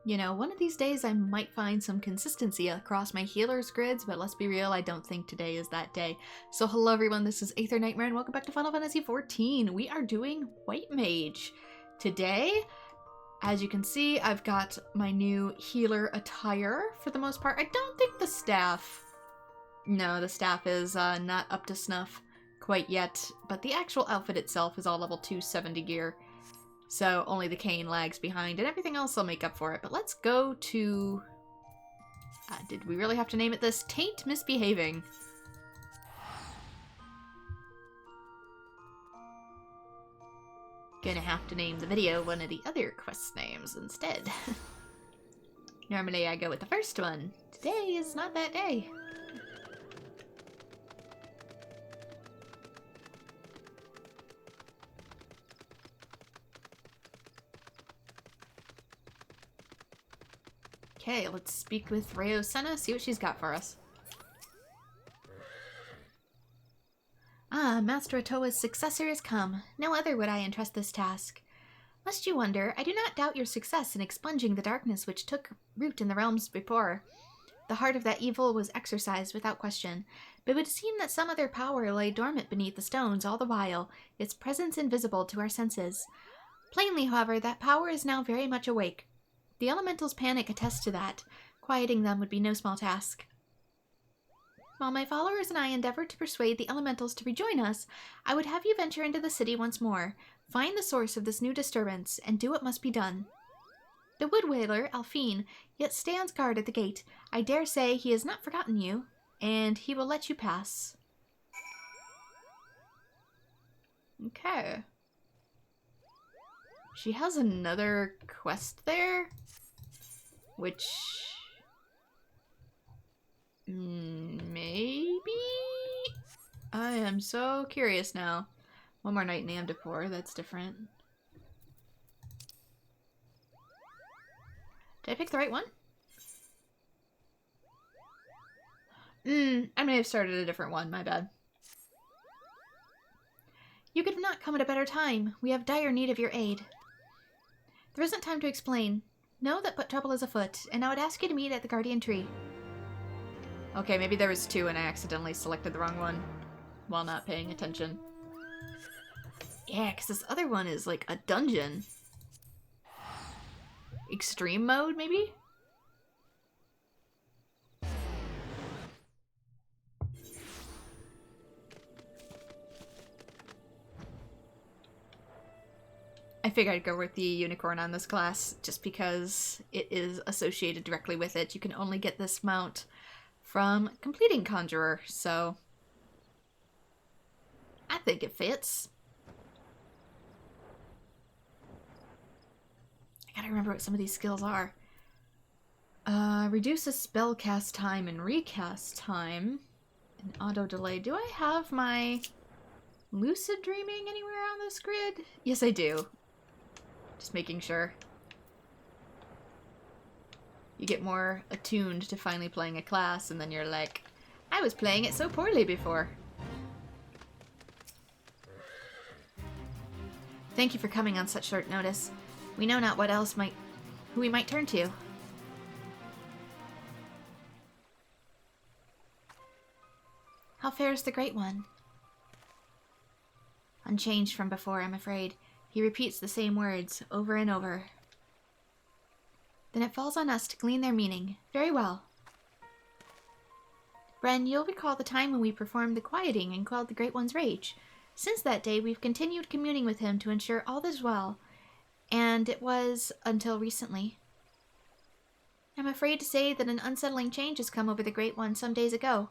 You know, one of these days I might find some consistency across my healers grids, but let's be real, I don't think today is that day. So hello everyone, this is AetherNightmare and welcome back to Final Fantasy XIV. We are doing White Mage. Today, as you can see, I've got my new healer attire for the most part. I don't think the staff... No, the staff is not up to snuff quite yet, but the actual outfit itself is all level 270 gear. So only the cane lags behind, and everything else will make up for it. But let's go to... did we really have to name it this? Taint Misbehaving. Gonna have to name the video one of the other quest names instead. Normally I go with the first one. Today is not that day. Okay, let's speak with Reo Senna, see what she's got for us. Ah, Master Otoa's successor has come. No other would I entrust this task. Lest you wonder, I do not doubt your success in expunging the darkness which took root in the realms before. The heart of that evil was exorcised without question, but it would seem that some other power lay dormant beneath the stones all the while, its presence invisible to our senses. Plainly, however, that power is now very much awake. The elementals' panic attests to that. Quieting them would be no small task. While my followers and I endeavor to persuade the elementals to rejoin us, I would have you venture into the city once more, find the source of this new disturbance, and do what must be done. The wood wailer, Alphine, yet stands guard at the gate. I dare say he has not forgotten you, and he will let you pass. Okay. She has another quest there, which... maybe? I am so curious now. One more night in the Amdapur, that's different. Did I pick the right one? I may have started a different one, my bad. You could have not come at a better time. We have dire need of your aid. There isn't time to explain. Know that trouble is afoot, and I would ask you to meet at the Guardian Tree. Okay, maybe there was two and I accidentally selected the wrong one while not paying attention. Yeah, because this other one is like a dungeon. Extreme mode, maybe? I figured I'd go with the unicorn on this class, just because it is associated directly with it. You can only get this mount from completing Conjurer, so I think it fits. I gotta remember what some of these skills are. Reduce a spell cast time and recast time. And auto delay. Do I have my lucid dreaming anywhere on this grid? Yes, I do. Just making sure. You get more attuned to finally playing a class, and then you're like, I was playing it so poorly before. Thank you for coming on such short notice. We know not who we might turn to. How fares the Great One? Unchanged from before, I'm afraid. He repeats the same words over and over. Then it falls on us to glean their meaning. Very well. Bren, you'll recall the time when we performed the quieting and quelled the Great One's rage. Since that day, we've continued communing with him to ensure all is well, and it was until recently. I'm afraid to say that an unsettling change has come over the Great One some days ago.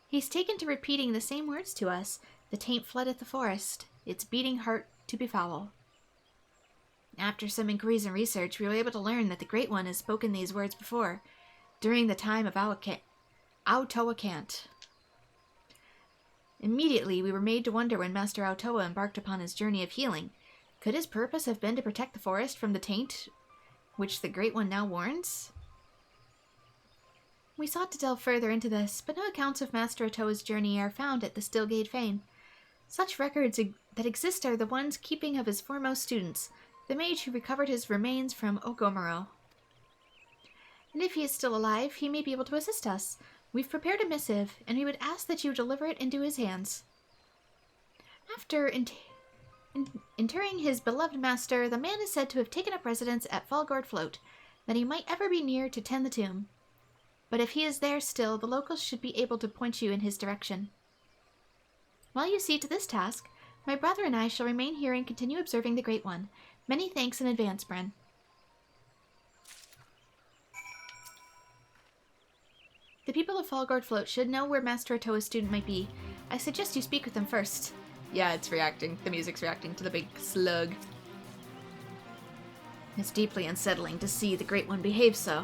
He's taken to repeating the same words to us. The taint floodeth the forest, its beating heart to befoul. After some inquiries and research, we were able to learn that the Great One has spoken these words before, during the time of Autoakant. Immediately, we were made to wonder when Master Autoa embarked upon his journey of healing. Could his purpose have been to protect the forest from the taint, which the Great One now warns? We sought to delve further into this, but no accounts of Master Otoa's journey are found at the Stillgate Fane. Such records that exist are the ones keeping of his foremost students, the mage who recovered his remains from Ogomoro. And if he is still alive, he may be able to assist us. We've prepared a missive, and we would ask that you deliver it into his hands. After interring his beloved master, the man is said to have taken up residence at Falgord Float, that he might ever be near to tend the tomb. But if he is there still, the locals should be able to point you in his direction. While you see to this task, my brother and I shall remain here and continue observing the Great One. Many thanks in advance, Bren. The people of Falgord Float should know where Master Otoa's student might be. I suggest you speak with them first. Yeah, it's reacting. The music's reacting to the big slug. It's deeply unsettling to see the Great One behave so.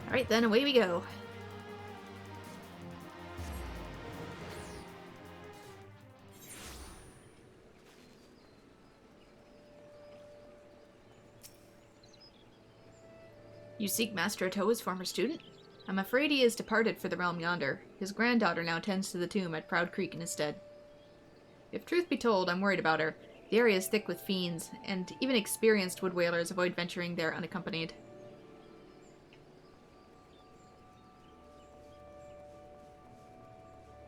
Alright then, away we go. You seek Master Otoa's former student? I'm afraid he has departed for the realm yonder. His granddaughter now tends to the tomb at Proud Creek in his stead. If truth be told, I'm worried about her. The area is thick with fiends, and even experienced wood whalers avoid venturing there unaccompanied.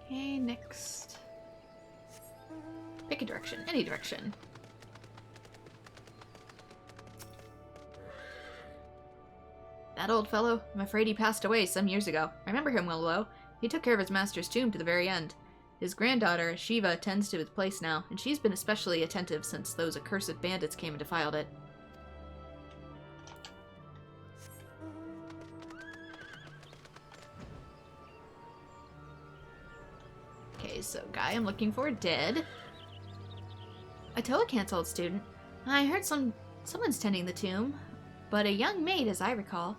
Okay, next. Pick a direction. Any direction. That old fellow? I'm afraid he passed away some years ago. I remember him well, though. He took care of his master's tomb to the very end. His granddaughter, Shiva, tends to his place now, and she's been especially attentive since those accursed bandits came and defiled it. Okay, so guy I'm looking for dead. Otoa canceled student. I heard someone's tending the tomb, but a young maid as I recall.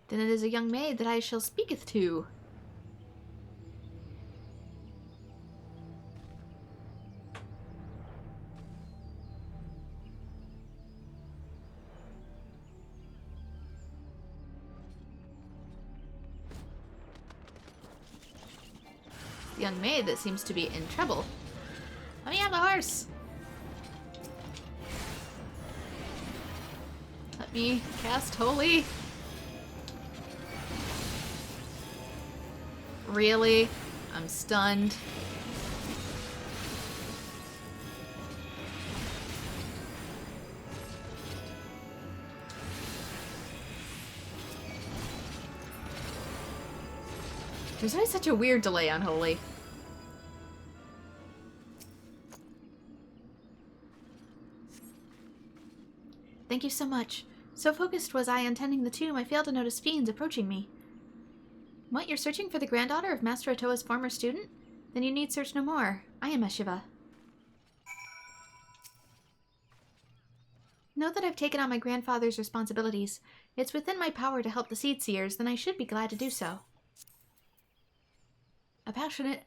Then it is a young maid that I shall speaketh to. The young maid that seems to be in trouble. Let me have the horse! Let me cast Holy. Really? I'm stunned. There's always such a weird delay on Holy. Thank you so much. So focused was I on tending the tomb, I failed to notice fiends approaching me. What, you're searching for the granddaughter of Master Otoa's former student? Then you need search no more. I am Shiva. Know that I've taken on my grandfather's responsibilities. It's within my power to help the Seed Seers, then I should be glad to do so. A passionate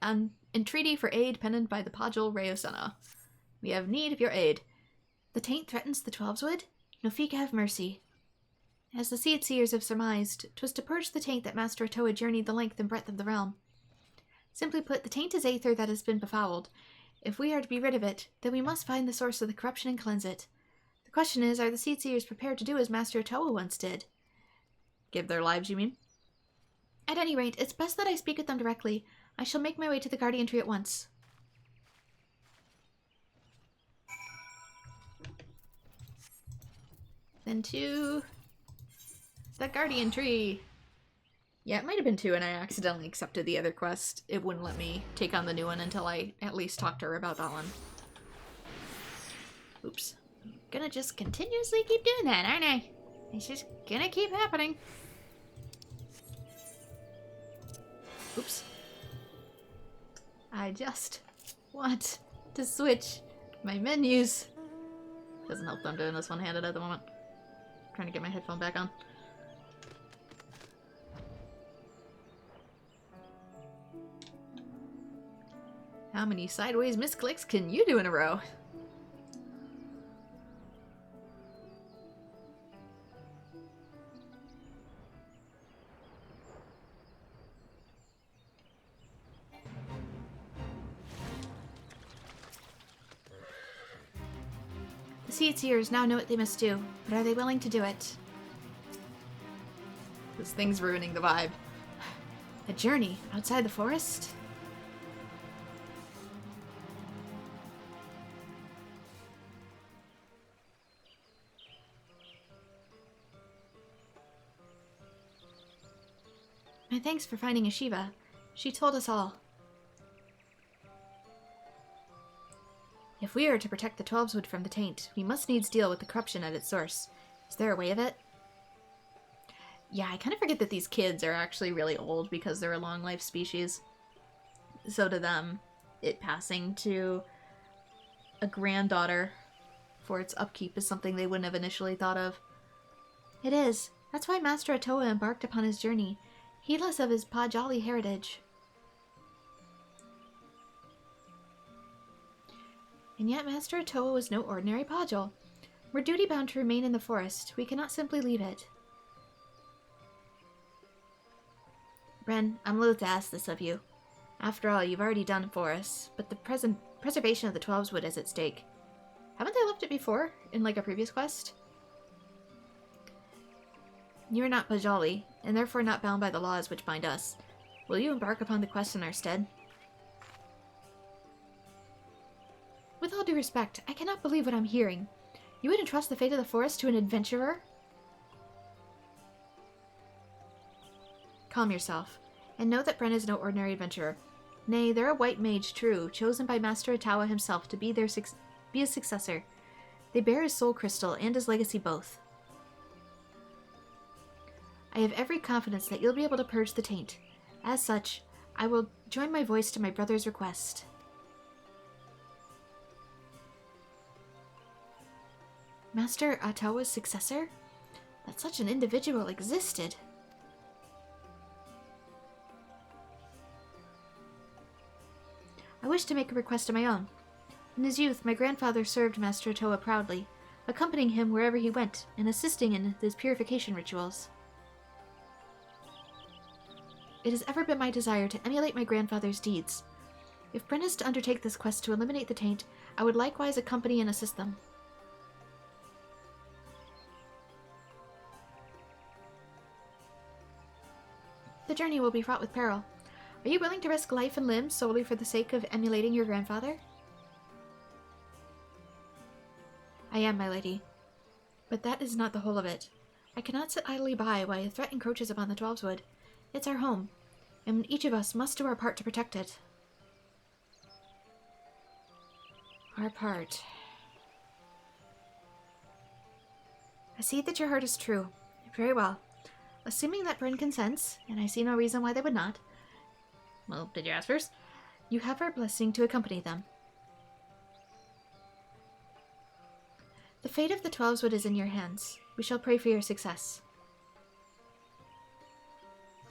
entreaty for aid penned by the Pajal Rayosana. We have need of your aid. The taint threatens the Twelveswood? Nofika have mercy. As the Seed Seers have surmised, 'twas to purge the taint that Master Otoa journeyed the length and breadth of the realm. Simply put, the taint is aether that has been befouled. If we are to be rid of it, then we must find the source of the corruption and cleanse it. The question is, are the Seed Seers prepared to do as Master Otoa once did? Give their lives, you mean? At any rate, it's best that I speak with them directly. I shall make my way to the Guardian Tree at once. Then to the Guardian Tree. Yeah, it might have been 2 and I accidentally accepted the other quest. It wouldn't let me take on the new one until I at least talked to her about that one. Oops. Gonna just continuously keep doing that, aren't I? It's just gonna keep happening. Oops. I just want to switch my menus. Doesn't help that I'm doing this one-handed at the moment. Trying to get my headphone back on. How many sideways misclicks can you do in a row? The Seed Seers now know what they must do, but are they willing to do it? This thing's ruining the vibe. A journey outside the forest? My thanks for finding Ashiva. She told us all. If we are to protect the Twelveswood from the taint, we must needs deal with the corruption at its source. Is there a way of it? Yeah, I kind of forget that these kids are actually really old because they're a long life species. So to them, it passing to a granddaughter for its upkeep is something they wouldn't have initially thought of. It is. That's why Master Atoa embarked upon his journey, heedless of his Pajali heritage. And yet Master Atoa was no ordinary Pajal. We're duty-bound to remain in the forest. We cannot simply leave it. Bren, I'm loath to ask this of you. After all, you've already done it for us, but the preservation of the Twelveswood is at stake. Haven't they left it before, in like a previous quest? You are not Pajali, and therefore not bound by the laws which bind us. Will you embark upon the quest in our stead? With all due respect, I cannot believe what I'm hearing. You would entrust the fate of the forest to an adventurer? Calm yourself, and know that Bren is no ordinary adventurer. Nay, they're a white mage, true, chosen by Master Atoa himself to be his successor. They bear his soul crystal and his legacy both. I have every confidence that you'll be able to purge the taint. As such, I will join my voice to my brother's request. Master Atoa's successor? That such an individual existed. I wish to make a request of my own. In his youth, my grandfather served Master Atoa proudly, accompanying him wherever he went and assisting in his purification rituals. It has ever been my desire to emulate my grandfather's deeds. If Bren is to undertake this quest to eliminate the taint, I would likewise accompany and assist them. The journey will be fraught with peril. Are you willing to risk life and limb solely for the sake of emulating your grandfather? I am, my lady. But that is not the whole of it. I cannot sit idly by while a threat encroaches upon the Twelveswood. It's our home, and each of us must do our part to protect it. Our part. I see that your heart is true. Very well. Assuming that Bren consents, and I see no reason why they would not. Well, did you ask first? You have our blessing to accompany them. The fate of the Twelveswood is in your hands. We shall pray for your success.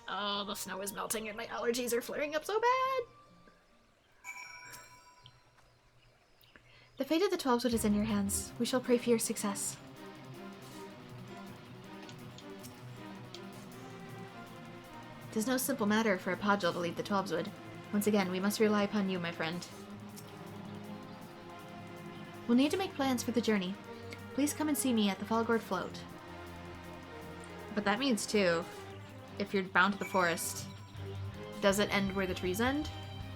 Oh, the snow is melting and my allergies are flaring up so bad! The fate of the Twelveswood is in your hands. We shall pray for your success. It is no simple matter for a Pajal to lead the Twelveswood. Once again, we must rely upon you, my friend. We'll need to make plans for the journey. Please come and see me at the Falgord Float. But that means, too, if you're bound to the forest, does it end where the trees end?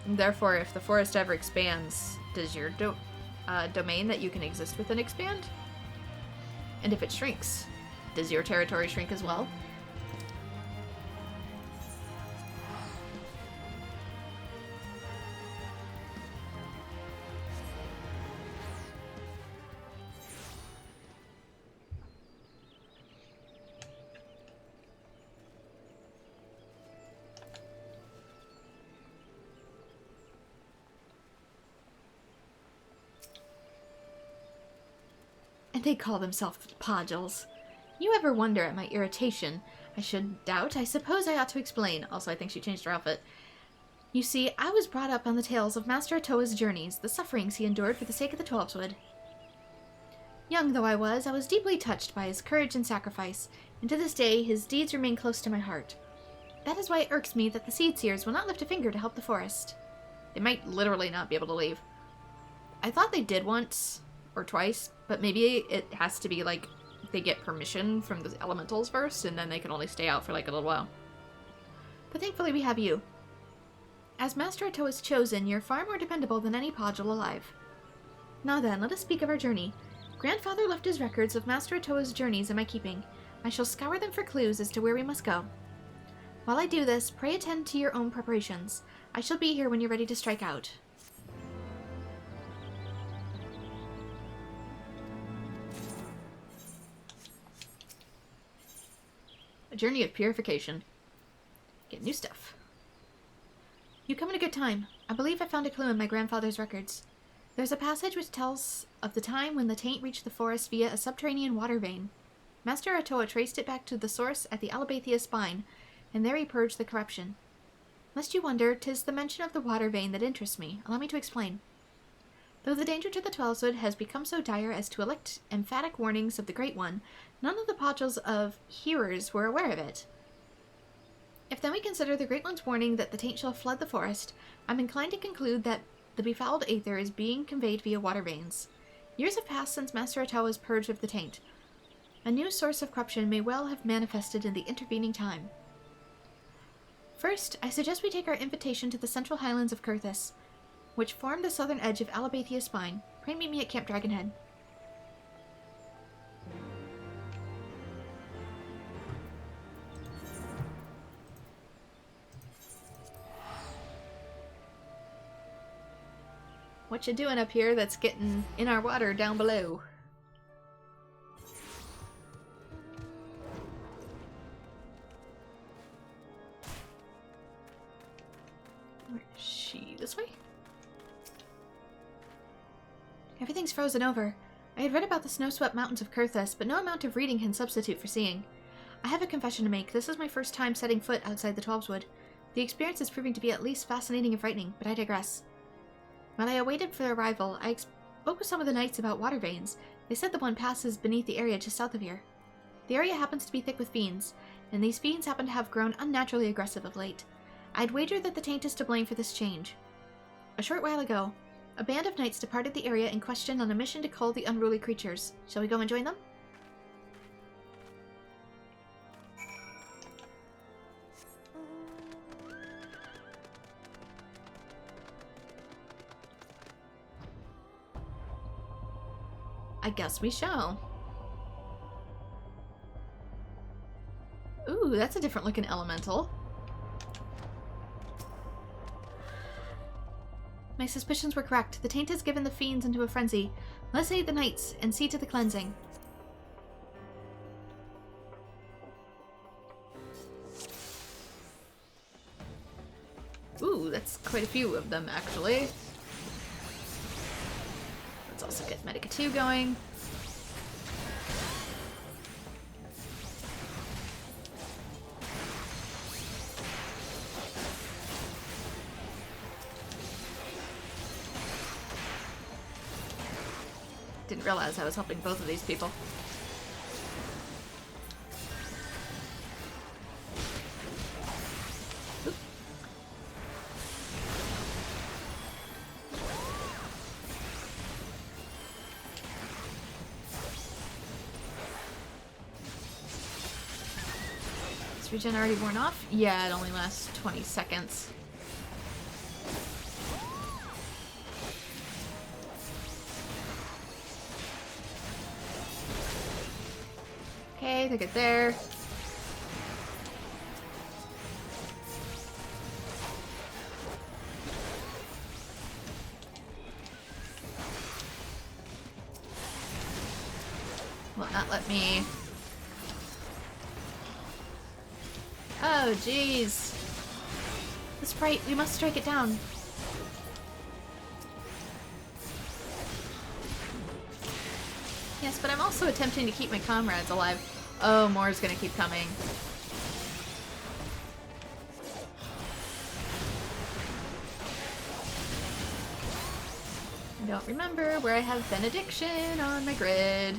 And therefore, if the forest ever expands, does your domain that you can exist within expand? And if it shrinks, does your territory shrink as well? And they call themselves Pajals. You ever wonder at my irritation? I should doubt. I suppose I ought to explain. Also, I think she changed her outfit. You see, I was brought up on the tales of Master Atoa's journeys, the sufferings he endured for the sake of the Twelveswood. Young though I was deeply touched by his courage and sacrifice, and to this day his deeds remain close to my heart. That is why it irks me that the Seed Seers will not lift a finger to help the forest. They might literally not be able to leave. I thought they did once, or twice, but maybe it has to be like they get permission from the elementals first, and then they can only stay out for like a little while. But thankfully we have you. As Master Atoa's chosen, you're far more dependable than any Podule alive. Now then, let us speak of our journey. Grandfather left his records of Master Atoa's journeys in my keeping. I shall scour them for clues as to where we must go. While I do this, pray attend to your own preparations. I shall be here when you're ready to strike out. A journey of purification. Get new stuff. You come at a good time. I believe I found a clue in my grandfather's records. There's a passage which tells of the time when the taint reached the forest via a subterranean water vein. Master Atoa traced it back to the source at the Alabathia spine, and there he purged the corruption. Lest you wonder, 'tis the mention of the water vein that interests me. Allow me to explain. Though the danger to the Twelveswood has become so dire as to elect emphatic warnings of the Great One, none of the Podules of hearers were aware of it. If then we consider the Great One's warning that the taint shall flood the forest, I'm inclined to conclude that the befouled aether is being conveyed via water veins. Years have passed since Master Atoa was purged of the taint. A new source of corruption may well have manifested in the intervening time. First, I suggest we take our invitation to the central highlands of Kurthus, which form the southern edge of Alabathia Spine. Pray meet me at Camp Dragonhead. What you doing up here that's getting in our water down below? Where is she? This way? Everything's frozen over. I had read about the snow-swept mountains of Kurthus, but no amount of reading can substitute for seeing. I have a confession to make. This is my first time setting foot outside the Twelveswood. The experience is proving to be at least fascinating and frightening, but I digress. While I awaited for their arrival, I spoke with some of the knights about water veins. They said the one passes beneath the area just south of here. The area happens to be thick with fiends, and these fiends happen to have grown unnaturally aggressive of late. I'd wager that the taint is to blame for this change. A short while ago, a band of knights departed the area in question on a mission to cull the unruly creatures. Shall we go and join them? I guess we shall. Ooh, that's a different looking elemental. My suspicions were correct. The taint has given the fiends into a frenzy. Let's aid the knights and see to the cleansing. Ooh, that's quite a few of them, actually. Let's also get Medica 2 going. Didn't realize I was helping both of these people. Oop. Is regen already worn off? Yeah, it only lasts 20 seconds. Okay, they're good there. Will not let me. Oh, jeez. The sprite, we must strike it down. Yes, but I'm also attempting to keep my comrades alive. Oh, more is gonna keep coming. I don't remember where I have Benediction on my grid.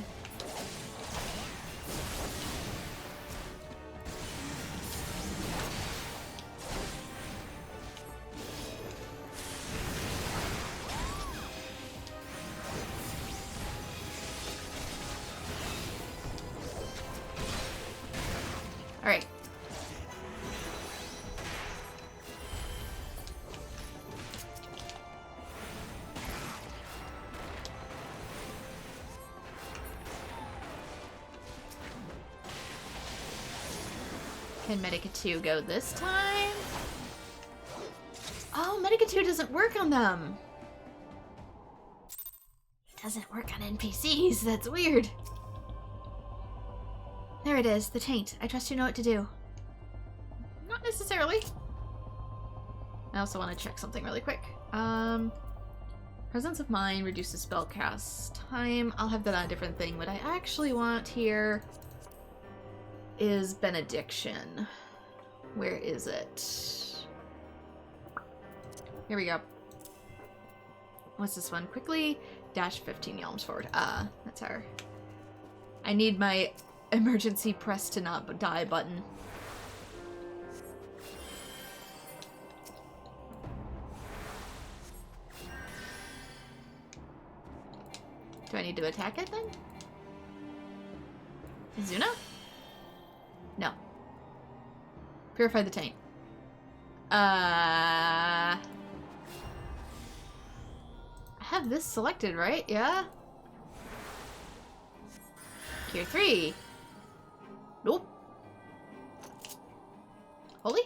Can Medica 2 go this time? Oh, Medica 2 doesn't work on them. It doesn't work on NPCs. That's weird. There it is, the taint. I trust you know what to do. Not necessarily. I also want to check something really quick. Presence of Mind reduces spell cast time. I'll have that on a different thing. What I actually want here is Benediction. Where is it? Here we go. What's this one? Quickly dash 15 yalms forward. That's our... I need my emergency press to not die button. Do I need to attack it then? Izuna? No. Purify the taint. I have this selected, right? Yeah? Cure 3. Nope. Holy?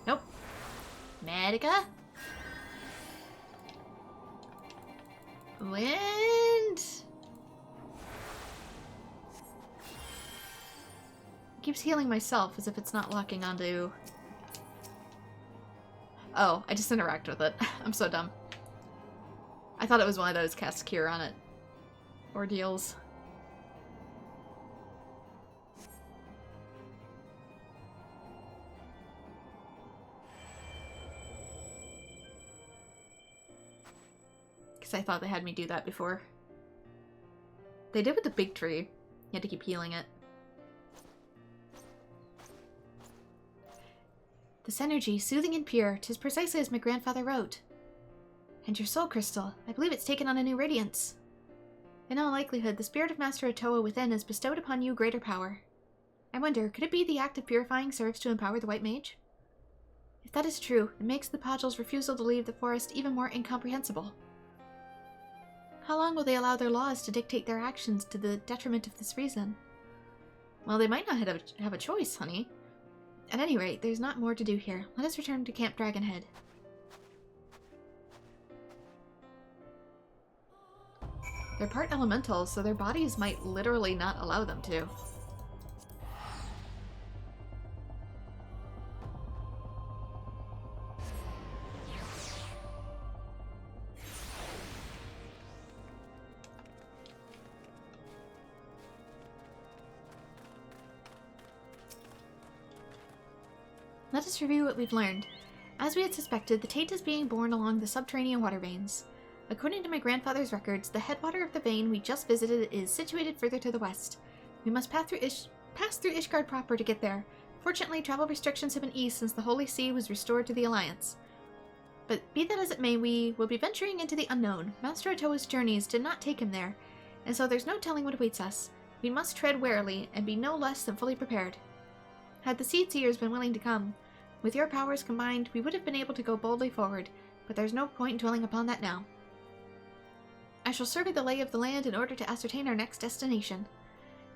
Nope. Medica? Wind? Keeps healing myself as if it's not locking onto... Oh, I just interact with it. I'm so dumb. I thought it was one of those cast cure on it ordeals. Because I thought they had me do that before. They did with the big tree. You had to keep healing it. This energy, soothing and pure, 'tis precisely as my grandfather wrote. And your soul crystal, I believe it's taken on a new radiance. In all likelihood, the spirit of Master Otoa within has bestowed upon you greater power. I wonder, could it be the act of purifying serves to empower the White Mage? If that is true, it makes the Podgil's refusal to leave the forest even more incomprehensible. How long will they allow their laws to dictate their actions to the detriment of this reason? Well, they might not have a choice, honey. At any rate, there's not more to do here. Let us return to Camp Dragonhead. They're part elemental, so their bodies might literally not allow them to. Let us review what we've learned. As we had suspected, the taint is being born along the subterranean water veins. According to my grandfather's records, the headwater of the vein we just visited is situated further to the west. We must pass through Ishgard proper to get there. Fortunately, travel restrictions have been eased since the Holy See was restored to the Alliance. But be that as it may, we will be venturing into the unknown. Master Otoa's journeys did not take him there, and so there's no telling what awaits us. We must tread warily and be no less than fully prepared. Had the Seedseers been willing to come, with your powers combined, we would have been able to go boldly forward, but there's no point in dwelling upon that now. I shall survey the lay of the land in order to ascertain our next destination.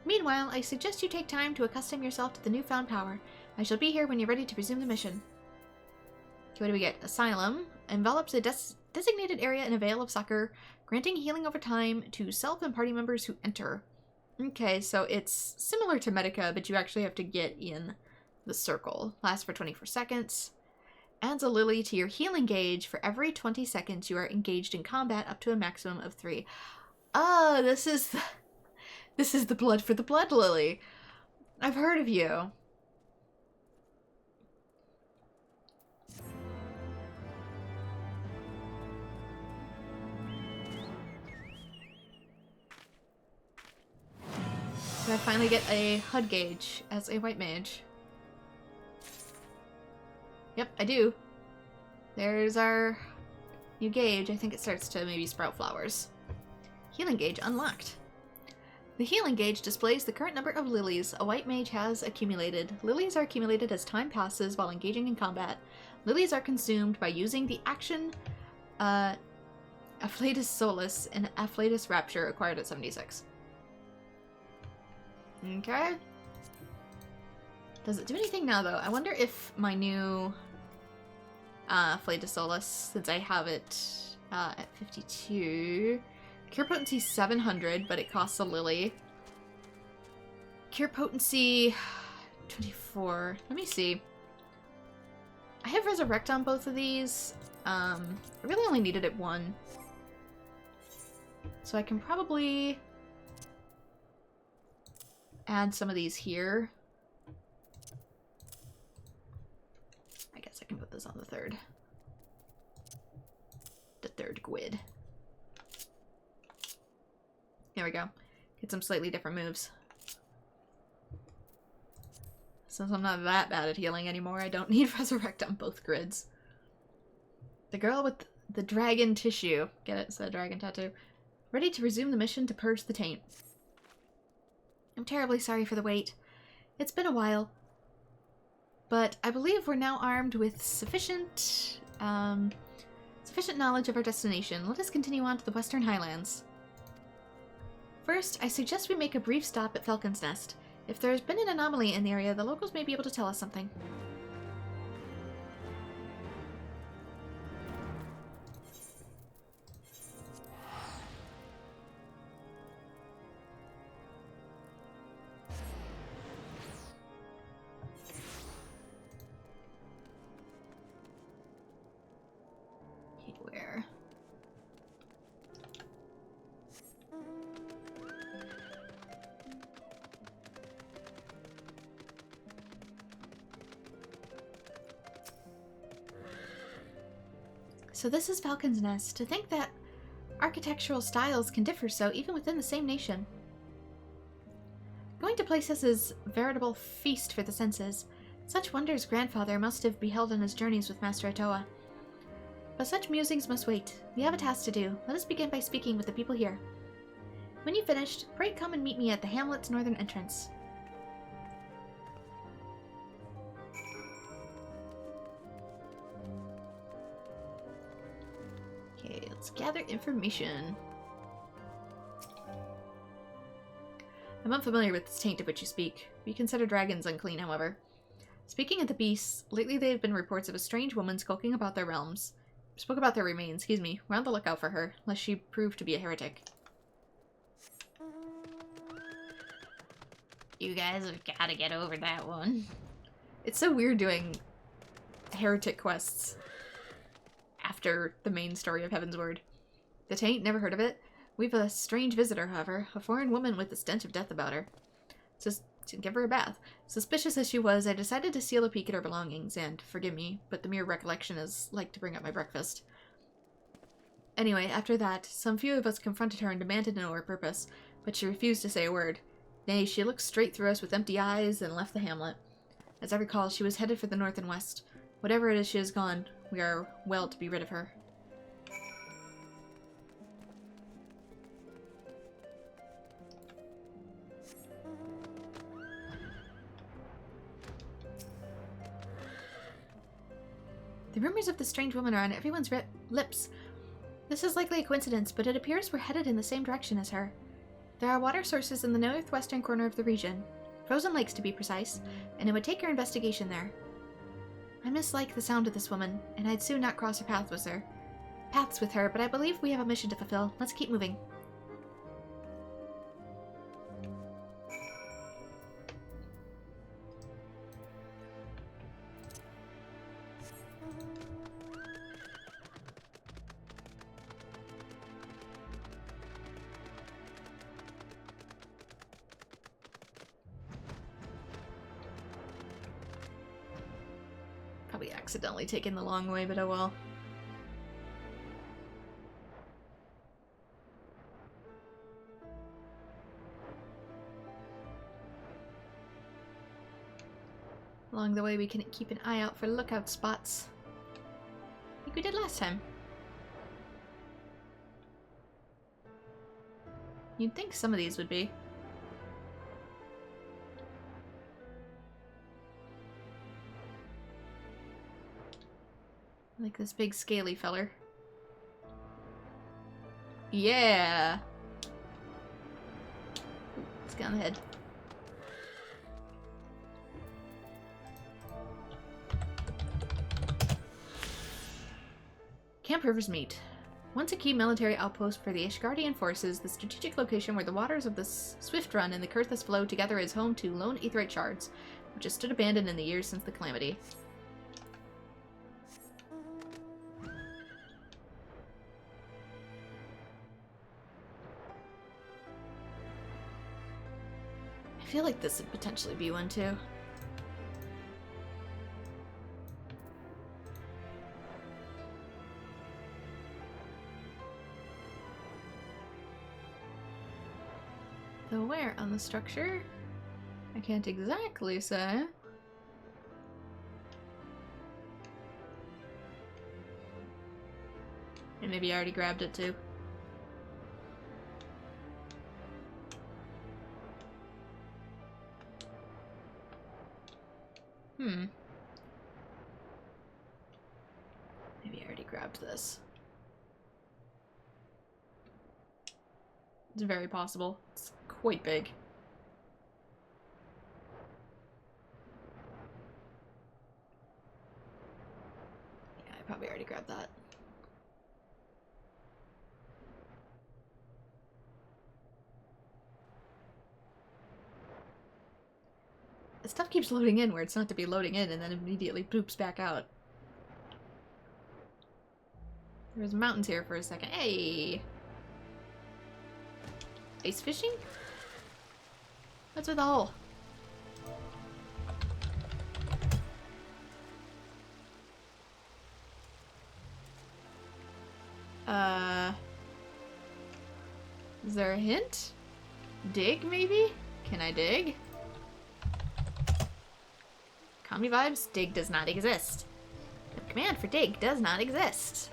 Meanwhile, I suggest you take time to accustom yourself to the newfound power. I shall be here when you're ready to resume the mission. Okay, what do we get? Asylum. Envelops a designated area in a veil of succor, granting healing over time to self and party members who enter. Okay, so it's similar to Medica, but you actually have to get in the circle. Lasts for 24 seconds. Adds a lily to your healing gauge for every 20 seconds you are engaged in combat up to a maximum of 3. Oh, this is the blood for the blood lily. I've heard of you. So I finally get a HUD gauge as a white mage. Yep, I do. There's our new gauge. I think it starts to maybe sprout flowers. Healing gauge unlocked. The healing gauge displays the current number of lilies a white mage has accumulated. Lilies are accumulated as time passes while engaging in combat. Lilies are consumed by using the action Afflatus Solus and Afflatus Rapture acquired at 76. Okay. Does it do anything now, though? I wonder if my new Flay de Solus, since I have it at 52... Cure Potency 700, but it costs a lily. Cure Potency 24. Let me see. I have Resurrect on both of these. I really only needed it one. So I can probably add some of these here. I guess I can put this on the third. The third GUID. There we go. Get some slightly different moves. Since I'm not that bad at healing anymore, I don't need Resurrect on both grids. The girl with the dragon tissue. Get it? It's a dragon tattoo. Ready to resume the mission to purge the taint. I'm terribly sorry for the wait. It's been a while. But I believe we're now armed with sufficient knowledge of our destination. Let us continue on to the Western Highlands. First, I suggest we make a brief stop at Falcon's Nest. If there has been an anomaly in the area, the locals may be able to tell us something. Okay, where? So this is Falcon's Nest. To think that architectural styles can differ so even within the same nation. Going to places is a veritable feast for the senses. Such wonders grandfather must have beheld on his journeys with Master Atoa. But such musings must wait. We have a task to do. Let us begin by speaking with the people here. When you've finished, pray come and meet me at the hamlet's northern entrance. Okay, let's gather information. I'm unfamiliar with this taint of which you speak. We consider dragons unclean, however. Speaking of the beasts, lately there have been reports of a strange woman skulking about their realms. Spoke about their remains, excuse me. We're on the lookout for her, lest she prove to be a heretic. You guys have gotta get over that one. It's so weird doing heretic quests after the main story of Heavensward. The taint, never heard of it. We've a strange visitor, however, a foreign woman with the stench of death about her. Just to give her a bath. Suspicious as she was, I decided to steal a peek at her belongings, and, forgive me, but the mere recollection is like to bring up my breakfast. Anyway, after that, some few of us confronted her and demanded to know her purpose, but she refused to say a word. Nay, she looked straight through us with empty eyes and left the hamlet. As I recall, she was headed for the north and west. Whatever it is she has gone, we are well to be rid of her. The rumors of the strange woman are on everyone's lips. This is likely a coincidence, but it appears we're headed in the same direction as her. There are water sources in the northwestern corner of the region, frozen lakes to be precise, and it would take your investigation there. I mislike the sound of this woman, and I'd soon not cross her paths with her, but I believe we have a mission to fulfill. Let's keep moving. Probably accidentally taken the long way, but oh well. Along the way we can keep an eye out for lookout spots. Like we did last time. You'd think some of these would be. Like this big scaly feller. Yeah! Let's get on the head. Camp Rivers meet. Once a key military outpost for the Ishgardian forces, the strategic location where the waters of the Swift Run and the Kurthus flow together is home to lone aetheryte shards, which has stood abandoned in the years since the Calamity. I feel like this would potentially be one too. Though where on the structure? I can't exactly say. And maybe I already grabbed it too. Maybe I already grabbed this. It's very possible. It's quite big. Yeah, I probably already grabbed that. The stuff keeps loading in where it's not to be loading in and then immediately poops back out. There's mountains here for a second. Hey! Ice fishing? What's with the hole? Is there a hint? Dig, maybe? Can I dig? Combi vibes, dig does not exist. The command for dig does not exist.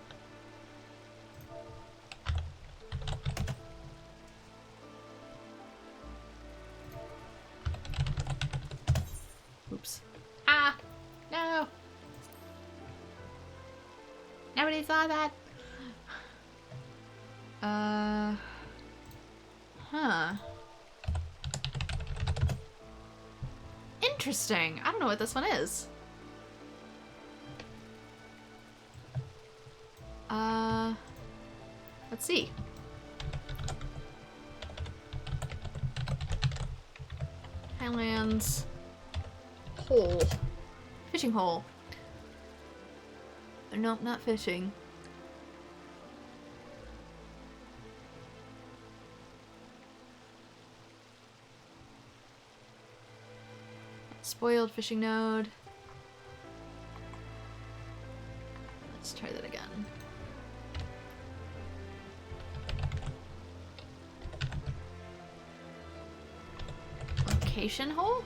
Oops. Ah! No! Nobody saw that! Huh. Interesting. I don't know what this one is. Let's see. Highlands. Hole. Fishing hole. Nope, not fishing. Spoiled fishing node. Let's try that again. Location hole?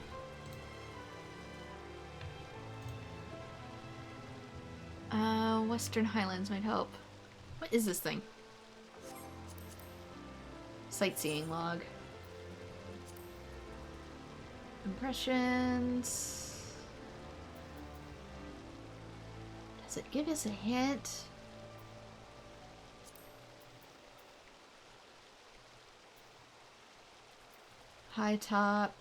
Western Highlands might help. What is this thing? Sightseeing log. Impressions. Does it give us a hint? High top.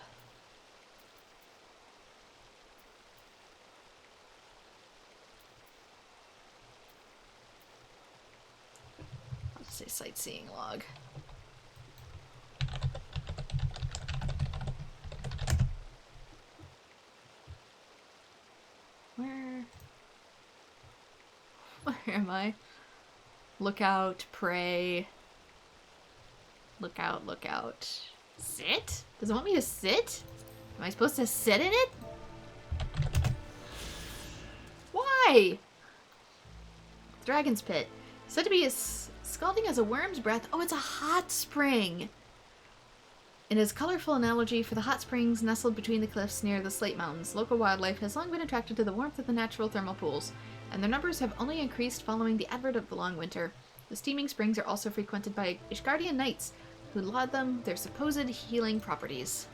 I'll just say sightseeing log. Where am I? Look out, pray. Look out, look out. Sit? Does it want me to sit? Am I supposed to sit in it? Why? Dragon's Pit. Said to be as scalding as a worm's breath. Oh, it's a hot spring. It is a colorful analogy for the hot springs nestled between the cliffs near the Slate Mountains. Local wildlife has long been attracted to the warmth of the natural thermal pools, and their numbers have only increased following the advent of the long winter. The steaming springs are also frequented by Ishgardian knights, who laud them their supposed healing properties.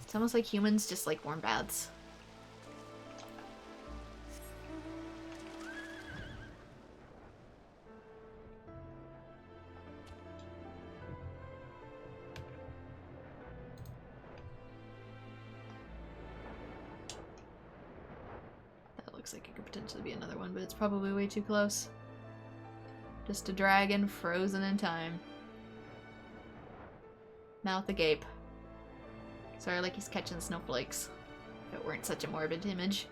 It's almost like humans just like warm baths. looks like it could potentially be another one, but it's probably way too close. Just a dragon frozen in time. Mouth agape. Sorry, like he's catching snowflakes. If it weren't such a morbid image.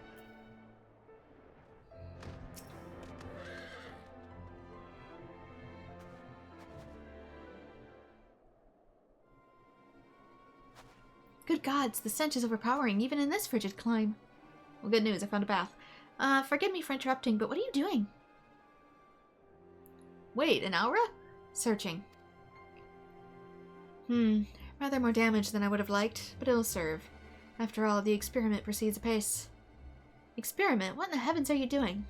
Good gods, the stench is overpowering, even in this frigid clime. Well, good news, I found a bath. Forgive me for interrupting, but what are you doing? Wait, an aura? Searching. Rather more damage than I would have liked, but it'll serve. After all, the experiment proceeds apace. Experiment? What in the heavens are you doing?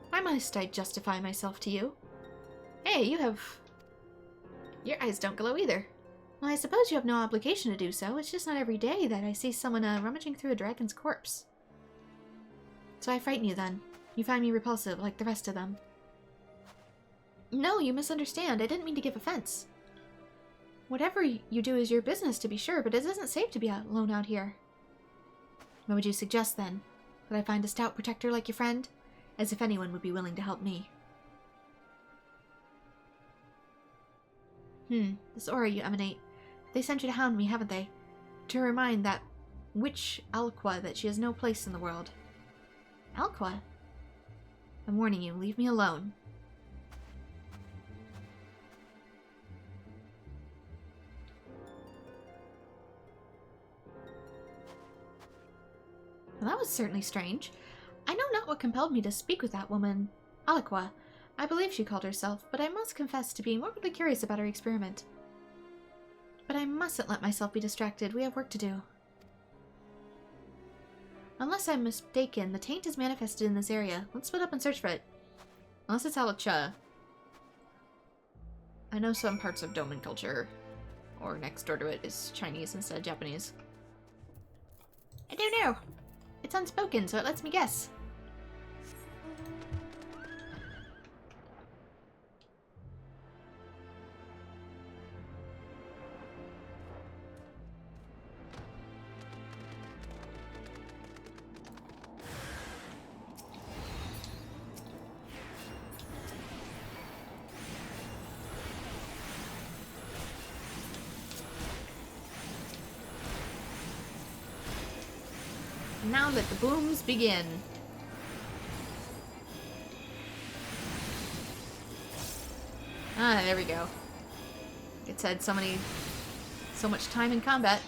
Why must I justify myself to you? Hey, you have... Your eyes don't glow either. Well, I suppose you have no obligation to do so. It's just not every day that I see someone rummaging through a dragon's corpse. So I frighten you then. You find me repulsive, like the rest of them. No, you misunderstand. I didn't mean to give offense. Whatever you do is your business, to be sure, but it isn't safe to be alone out here. What would you suggest, then? That I find a stout protector like your friend? As if anyone would be willing to help me. This aura you emanate. They sent you to hound me, haven't they? To remind that witch Alqua that she has no place in the world. Alqua? I'm warning you, leave me alone. Well, that was certainly strange. I know not what compelled me to speak with that woman, Alqua. I believe she called herself, but I must confess to being morbidly curious about her experiment. But I mustn't let myself be distracted. We have work to do. Unless I'm mistaken, the taint is manifested in this area. Let's split up and search for it. Unless it's Alacha. I know some parts of Doman culture, or next door to it, is Chinese instead of Japanese. I don't know. It's unspoken, so it lets me guess. Now let the booms begin. Ah, there we go. It's had so much time in combat.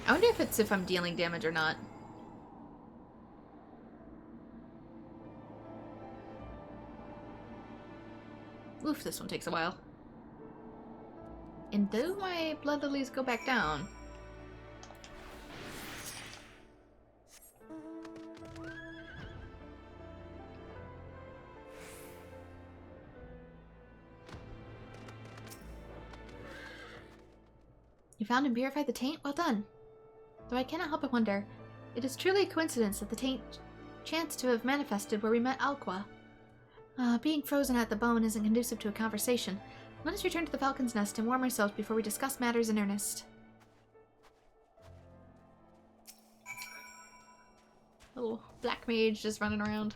I wonder if it's if I'm dealing damage or not. Oof, this one takes a while. And do my blood lilies go back down? You found and purified the taint? Well done. Though I cannot help but wonder, it is truly a coincidence that the taint chanced to have manifested where we met Alqua. Being frozen at the bone isn't conducive to a conversation. Let us return to the Falcon's Nest and warm ourselves before we discuss matters in earnest. Little black mage just running around.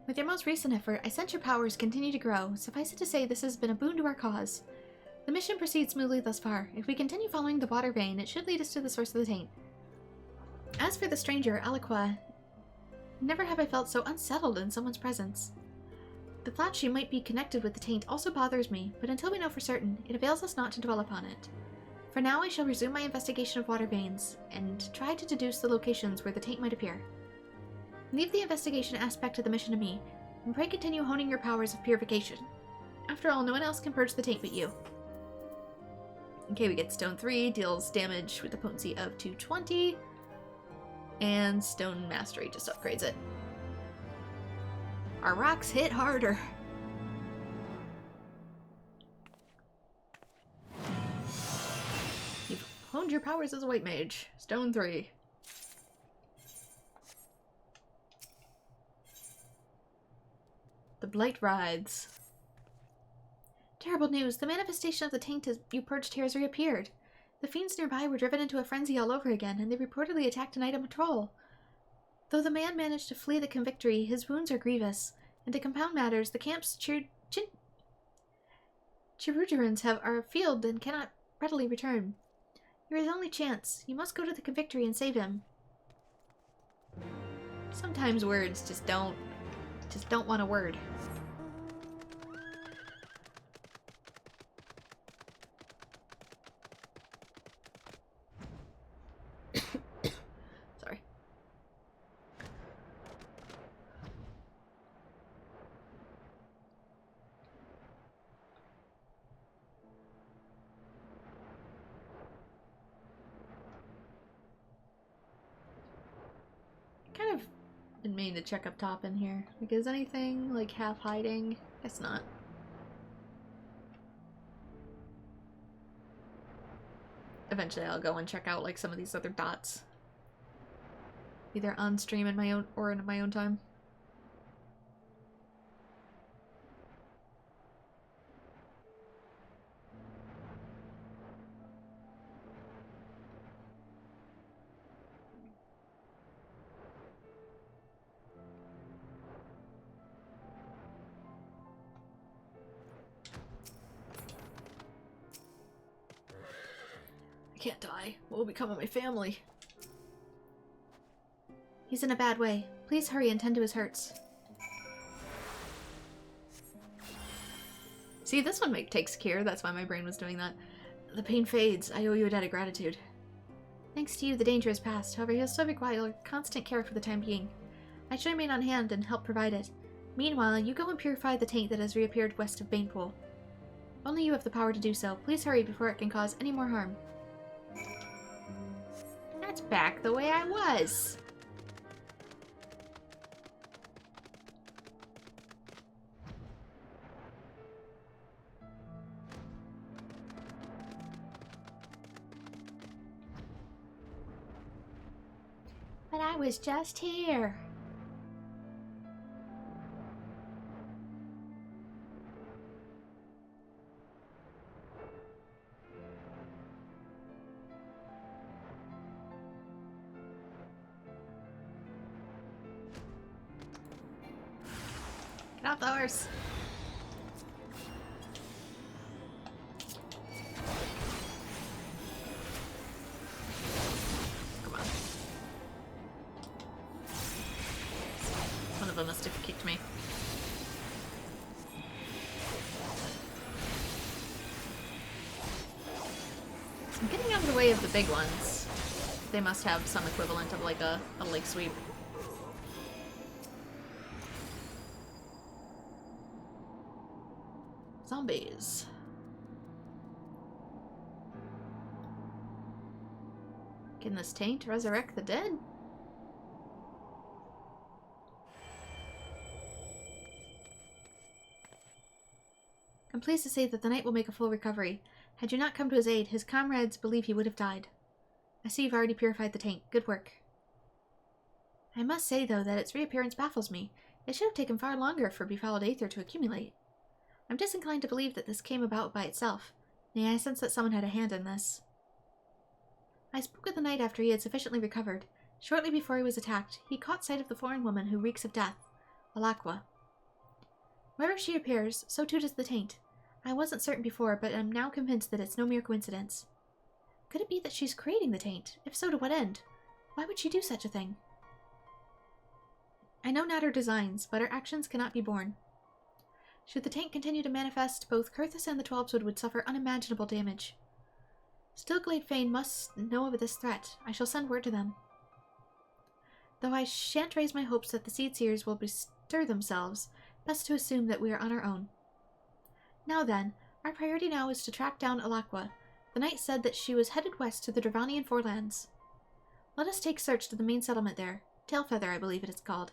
With your most recent effort, I sense your powers continue to grow. Suffice it to say, this has been a boon to our cause. The mission proceeds smoothly thus far. If we continue following the water vein, it should lead us to the source of the taint. As for the stranger, Alaqua, never have I felt so unsettled in someone's presence. The thought she might be connected with the taint also bothers me, but until we know for certain, it avails us not to dwell upon it. For now, I shall resume my investigation of water veins, and try to deduce the locations where the taint might appear. Leave the investigation aspect of the mission to me, and pray continue honing your powers of purification. After all, no one else can purge the taint but you. Okay, we get Stone 3, deals damage with a potency of 220, and Stone Mastery just upgrades it. Our rocks hit harder. You've honed your powers as a white mage. Stone 3. The blight writhes. Terrible news. The manifestation of the taint you purged here has reappeared. The fiends nearby were driven into a frenzy all over again, and they reportedly attacked a knight on patrol. Though the man managed to flee the convictory, his wounds are grievous, and to compound matters, the camp's Chirurgerans are afield and cannot readily return. You're his only chance. You must go to the convictory and save him. Sometimes words just don't want a word. Sorry. Kind of been meaning to check up top in here. Like, is anything like half hiding? Guess not. Eventually I'll go and check out like some of these other dots. Either on stream in my own or in my own time. I can't die. What will become of my family? He's in a bad way. Please hurry and tend to his hurts. See, this one takes care. That's why my brain was doing that. The pain fades. I owe you a debt of gratitude. Thanks to you, the danger has passed. However, he'll still require constant care for the time being. I should remain on hand and help provide it. Meanwhile, you go and purify the taint that has reappeared west of Banepool. Only you have the power to do so. Please hurry before it can cause any more harm. That's back the way I was. But I was just here. Get off the horse. Come on. One of them must have kicked me. I'm getting out of the way of the big ones. They must have some equivalent of like a lake sweep. Zombies. Can this taint resurrect the dead? I'm pleased to say that the knight will make a full recovery. Had you not come to his aid, his comrades believe he would have died. I see you've already purified the taint. Good work. I must say, though, that its reappearance baffles me. It should have taken far longer for befouled aether to accumulate. I'm disinclined to believe that this came about by itself. Nay, I sense that someone had a hand in this. I spoke with the knight after he had sufficiently recovered. Shortly before he was attacked, he caught sight of the foreign woman who reeks of death, Alakwa. Wherever she appears, so too does the taint. I wasn't certain before, but I'm now convinced that it's no mere coincidence. Could it be that she's creating the taint? If so, to what end? Why would she do such a thing? I know not her designs, but her actions cannot be borne. Should the taint continue to manifest, both Kurthus and the Twelveswood would suffer unimaginable damage. Stillglade Fane must know of this threat. I shall send word to them. Though I shan't raise my hopes that the Seedseers will bestir themselves, best to assume that we are on our own. Now then, our priority now is to track down Alakwa. The knight said that she was headed west to the Dravanian Forelands. Let us take search to the main settlement there. Tailfeather, I believe it is called.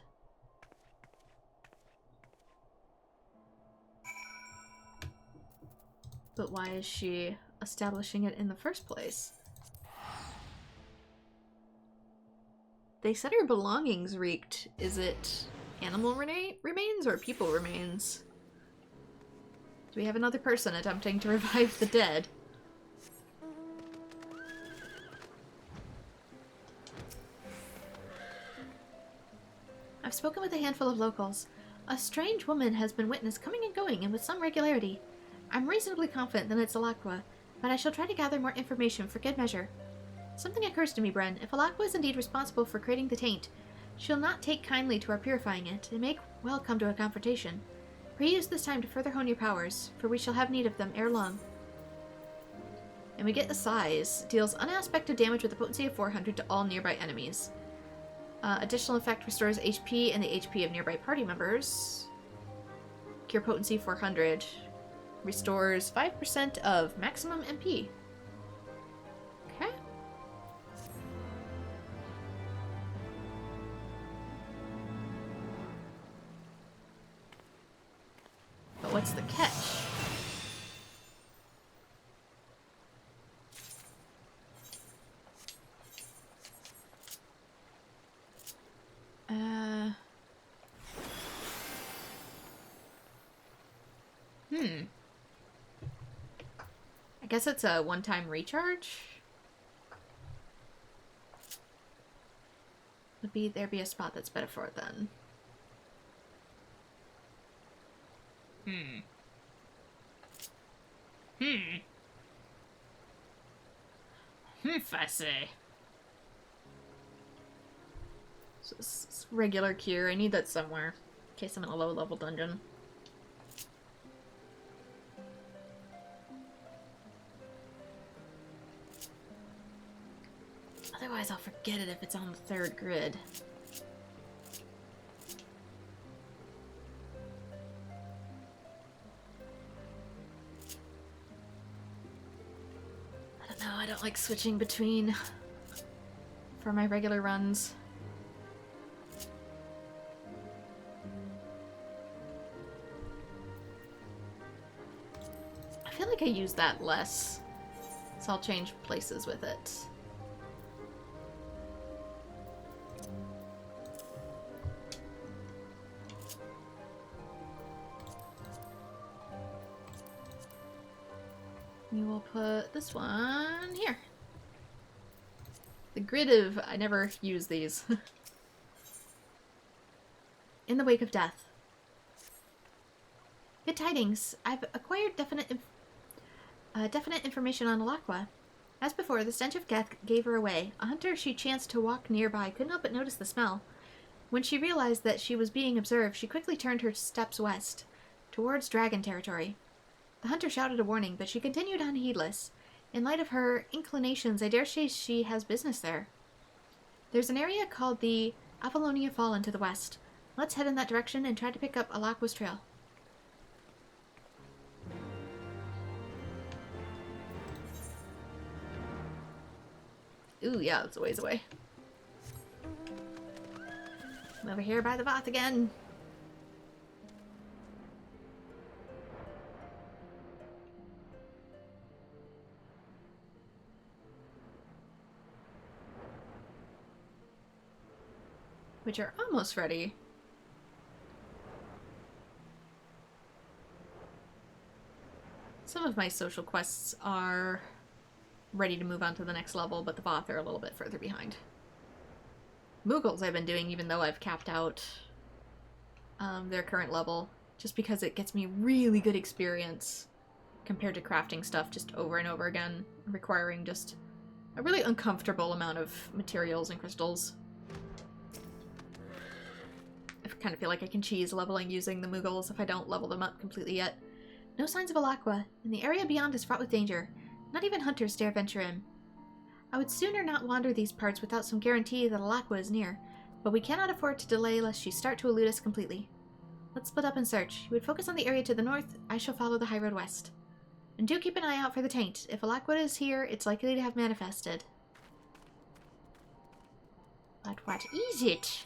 But why is she establishing it in the first place? They said her belongings reeked. Is it animal remains or people remains? Do we have another person attempting to revive the dead? I've spoken with a handful of locals. A strange woman has been witnessed coming and going, and with some regularity. I'm reasonably confident that it's Alakwa, but I shall try to gather more information for good measure. Something occurs to me, Bren. If Alakwa is indeed responsible for creating the taint, she'll not take kindly to our purifying it. It may well come to a confrontation. Pray use this time to further hone your powers, for we shall have need of them ere long. And we get the size. Deals unaspected damage with a potency of 400 to all nearby enemies. Additional effect restores HP and the HP of nearby party members. Cure potency 400. Restores 5% of maximum MP. Okay. But what's the catch? I guess it's a one-time recharge? Would there be a spot that's better for it then? Fussy. So this regular cure. I need that somewhere. In case I'm in a low-level dungeon. Otherwise, I'll forget it if it's on the third grid. I don't know, I don't like switching between for my regular runs. I feel like I use that less, so I'll change places with it. We will put this one here. The grid of... I never use these. In the wake of death. Good tidings. I've acquired definite information on Alakwa. As before, the stench of death gave her away. A hunter she chanced to walk nearby couldn't help but notice the smell. When she realized that she was being observed, she quickly turned her steps west, towards dragon territory. The hunter shouted a warning, but she continued unheedless. In light of her inclinations, I dare say she has business there. There's an area called the Avalonia Fallen to the west. Let's head in that direction and try to pick up Alakwa's trail. Ooh, yeah, it's a ways away. I'm over here by the Voth again. Which are almost ready. Some of my social quests are ready to move on to the next level, but the Voth are a little bit further behind. Moogles I've been doing even though I've capped out their current level, just because it gets me really good experience compared to crafting stuff just over and over again, requiring just a really uncomfortable amount of materials and crystals. I kind of feel like I can cheese leveling using the Moogles if I don't level them up completely yet. No signs of Alakwa, and the area beyond is fraught with danger. Not even hunters dare venture in. I would sooner not wander these parts without some guarantee that Alakwa is near, but we cannot afford to delay lest she start to elude us completely. Let's split up and search. You would focus on the area to the north, I shall follow the high road west. And do keep an eye out for the taint. If Alakwa is here, it's likely to have manifested. But what is it?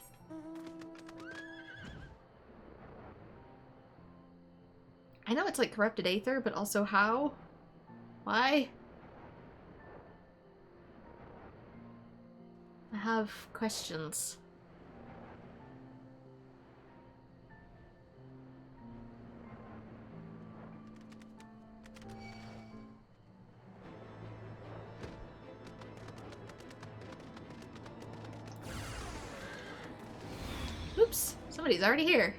I know it's like corrupted aether, but also how? Why? I have questions. Oops, somebody's already here.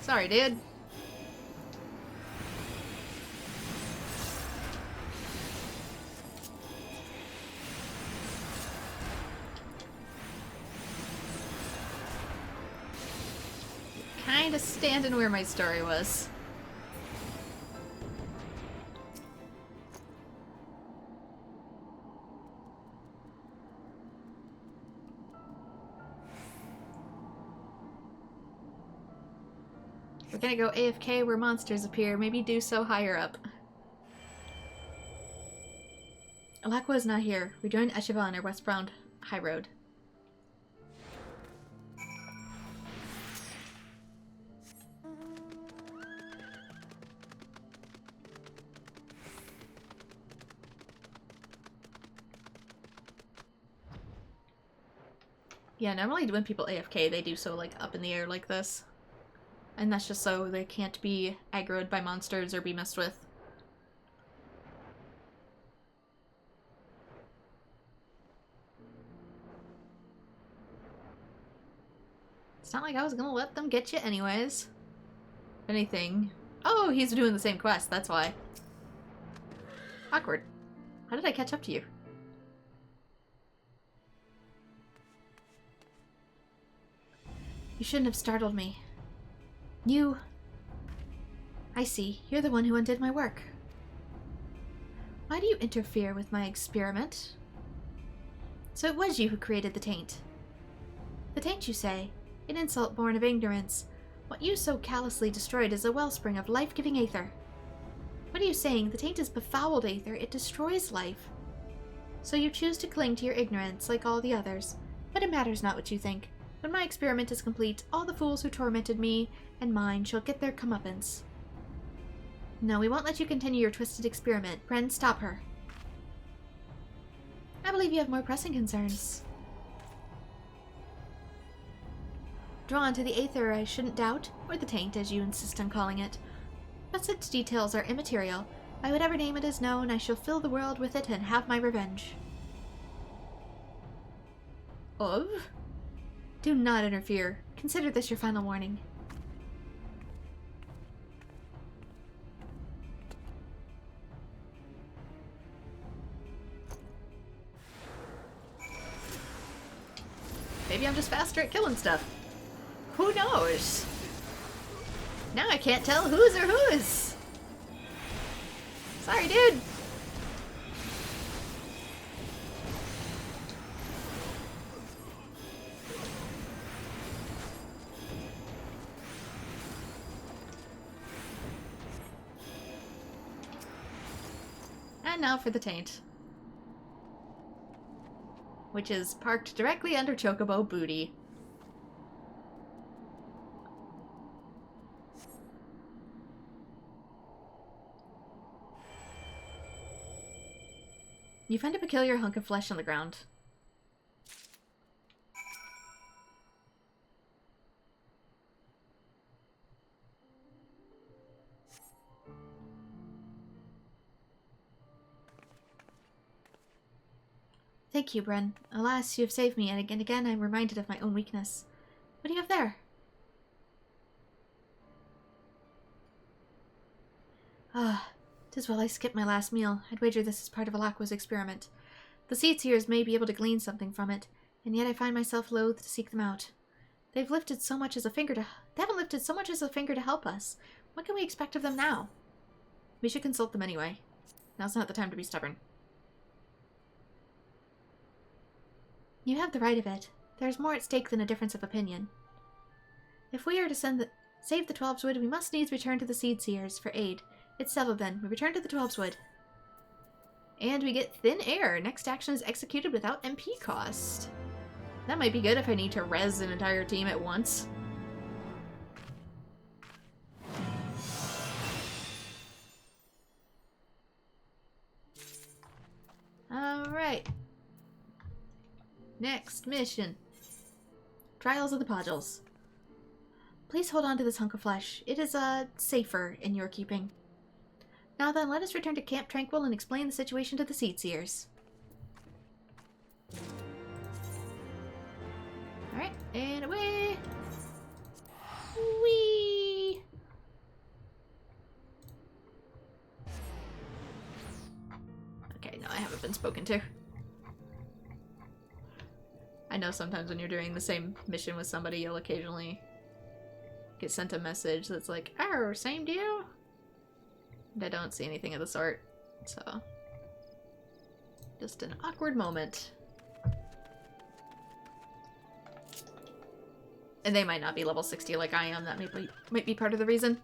Sorry, dude. Kinda standing where my story was. We're gonna go AFK where monsters appear. Maybe do so higher up. Alakwa is not here. We joined Eshiva on our westbound high road. Yeah, normally when people AFK, they do so like up in the air like this. And that's just so they can't be aggroed by monsters or be messed with. It's not like I was gonna let them get you anyways. If anything. Oh, he's doing the same quest, that's why. Awkward. How did I catch up to you? You shouldn't have startled me. You... I see. You're the one who undid my work. Why do you interfere with my experiment? So it was you who created the taint. The taint, you say? An insult born of ignorance. What you so callously destroyed is a wellspring of life-giving aether. What are you saying? The taint is befouled aether. It destroys life. So you choose to cling to your ignorance like all the others. But it matters not what you think. When my experiment is complete, all the fools who tormented me and mine shall get their comeuppance. No, we won't let you continue your twisted experiment. Bren, stop her. I believe you have more pressing concerns. Drawn to the aether, I shouldn't doubt, or the taint, as you insist on calling it. But such details are immaterial. By whatever name it is known, I shall fill the world with it and have my revenge. Of? Do not interfere. Consider this your final warning. Maybe I'm just faster at killing stuff. Who knows? Now I can't tell whose or whose. Sorry, dude. And now for the taint. Which is parked directly under Chocobo Booty. You find a peculiar hunk of flesh on the ground. Thank you, Bren. Alas, you have saved me, and again I'm reminded of my own weakness. What do you have there? Ah, 'tis well I skipped my last meal. I'd wager this is part of Alakwa's experiment. The seed seers may be able to glean something from it, and yet I find myself loath to seek them out. They haven't lifted so much as a finger to help us. What can we expect of them now? We should consult them anyway. Now's not the time to be stubborn. You have the right of it. There's more at stake than a difference of opinion. If we are to save the Twelveswood, we must needs return to the Seed Seers for aid. It's settled then. We return to the Twelveswood. And we get Thin Air. Next action is executed without MP cost. That might be good if I need to res an entire team at once. Alright. Next mission. Trials of the Podules. Please hold on to this hunk of flesh. It is, safer in your keeping. Now then, let us return to Camp Tranquil and explain the situation to the Seedseers. Alright, and away! Whee! Okay, no, I haven't been spoken to. I know sometimes when you're doing the same mission with somebody, you'll occasionally get sent a message that's like, "Oh, same deal?" And I don't see anything of the sort, so... just an awkward moment. And they might not be level 60 like I am, that might be part of the reason.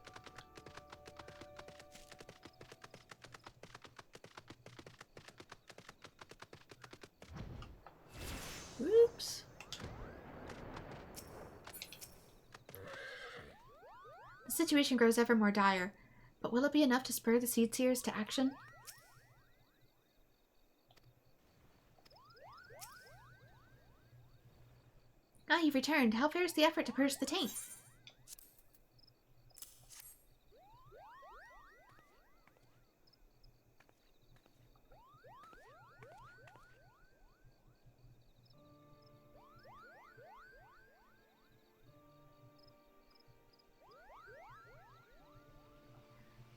Oops. The situation grows ever more dire, but will it be enough to spur the Seedseers to action? Ah, you've returned. How fares the effort to purge the taint?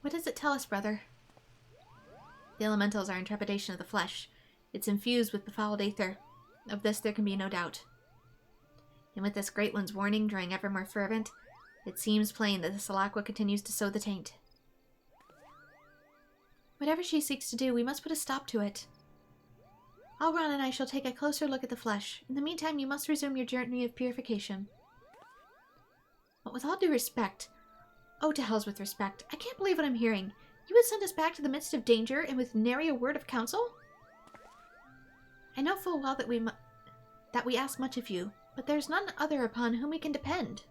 What does it tell us, brother? The elementals are in trepidation of the flesh. It's infused with befouled aether. Of this there can be no doubt. And with this Great One's warning growing ever more fervent, it seems plain that the Salakwa continues to sow the taint. Whatever she seeks to do, we must put a stop to it. Alron and I shall take a closer look at the flesh. In the meantime, you must resume your journey of purification. But with all due respect... Oh, to hells with respect. I can't believe what I'm hearing. You would send us back to the midst of danger and with nary a word of counsel? I know full well that we ask much of you, but there's none other upon whom we can depend.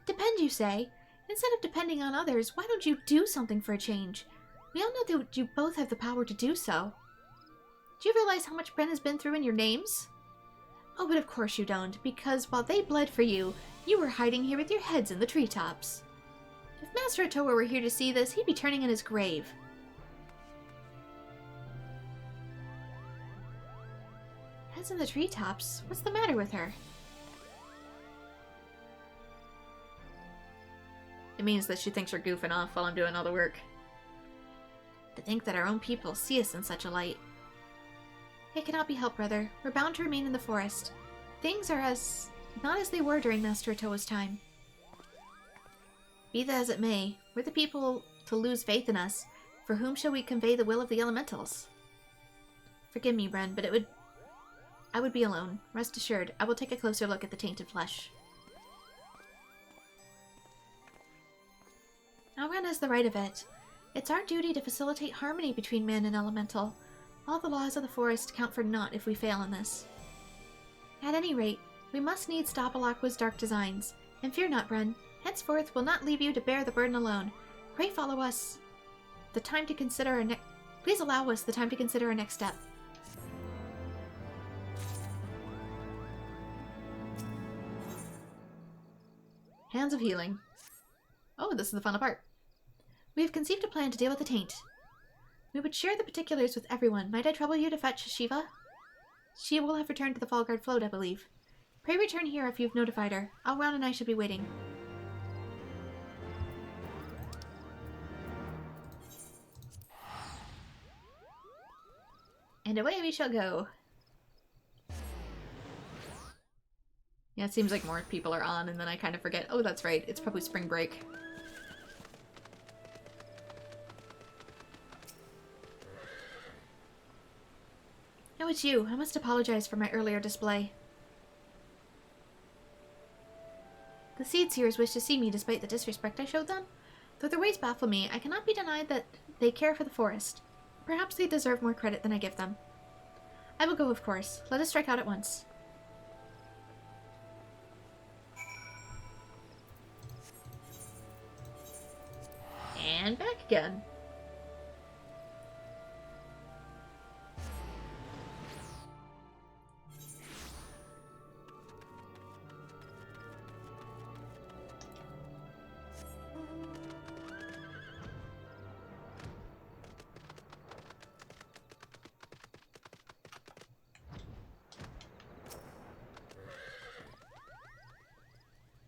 Depend, you say? Instead of depending on others, why don't you do something for a change? We all know that you both have the power to do so. Do you realize how much Bren has been through in your names? Oh, but of course you don't, because while they bled for you, you were hiding here with your heads in the treetops. If Master Otoa were here to see this, he'd be turning in his grave. Heads in the treetops? What's the matter with her? It means that she thinks we're goofing off while I'm doing all the work. To think that our own people see us in such a light. It cannot be helped, brother. We're bound to remain in the forest. Things are not as they were during Master Otoa's time. Be that as it may, we're the people to lose faith in us. For whom shall we convey the will of the elementals? Forgive me, Bren, but I would be alone. Rest assured, I will take a closer look at the tainted flesh. Alran has the right of it. It's our duty to facilitate harmony between man and elemental. All the laws of the forest count for naught if we fail in this. At any rate, we must needs stop Alakwa's dark designs. And fear not, Bren. Henceforth, we'll not leave you to bear the burden alone. Pray follow us the time to consider our Please allow us the time to consider our next step. Hands of Healing. Oh, this is the final part. We have conceived a plan to deal with the taint. We would share the particulars with everyone. Might I trouble you to fetch Shiva? She will have returned to the Fallguard float, I believe. Pray return here if you've notified her. Alran and I shall be waiting. And away we shall go. Yeah, it seems like more people are on, and then I kind of forget. Oh, that's right. It's probably spring break. No, it's you. I must apologize for my earlier display. The Seedseers wish to see me despite the disrespect I showed them. Though their ways baffle me, I cannot be denied that they care for the forest. Perhaps they deserve more credit than I give them. I will go, of course. Let us strike out at once. And back again.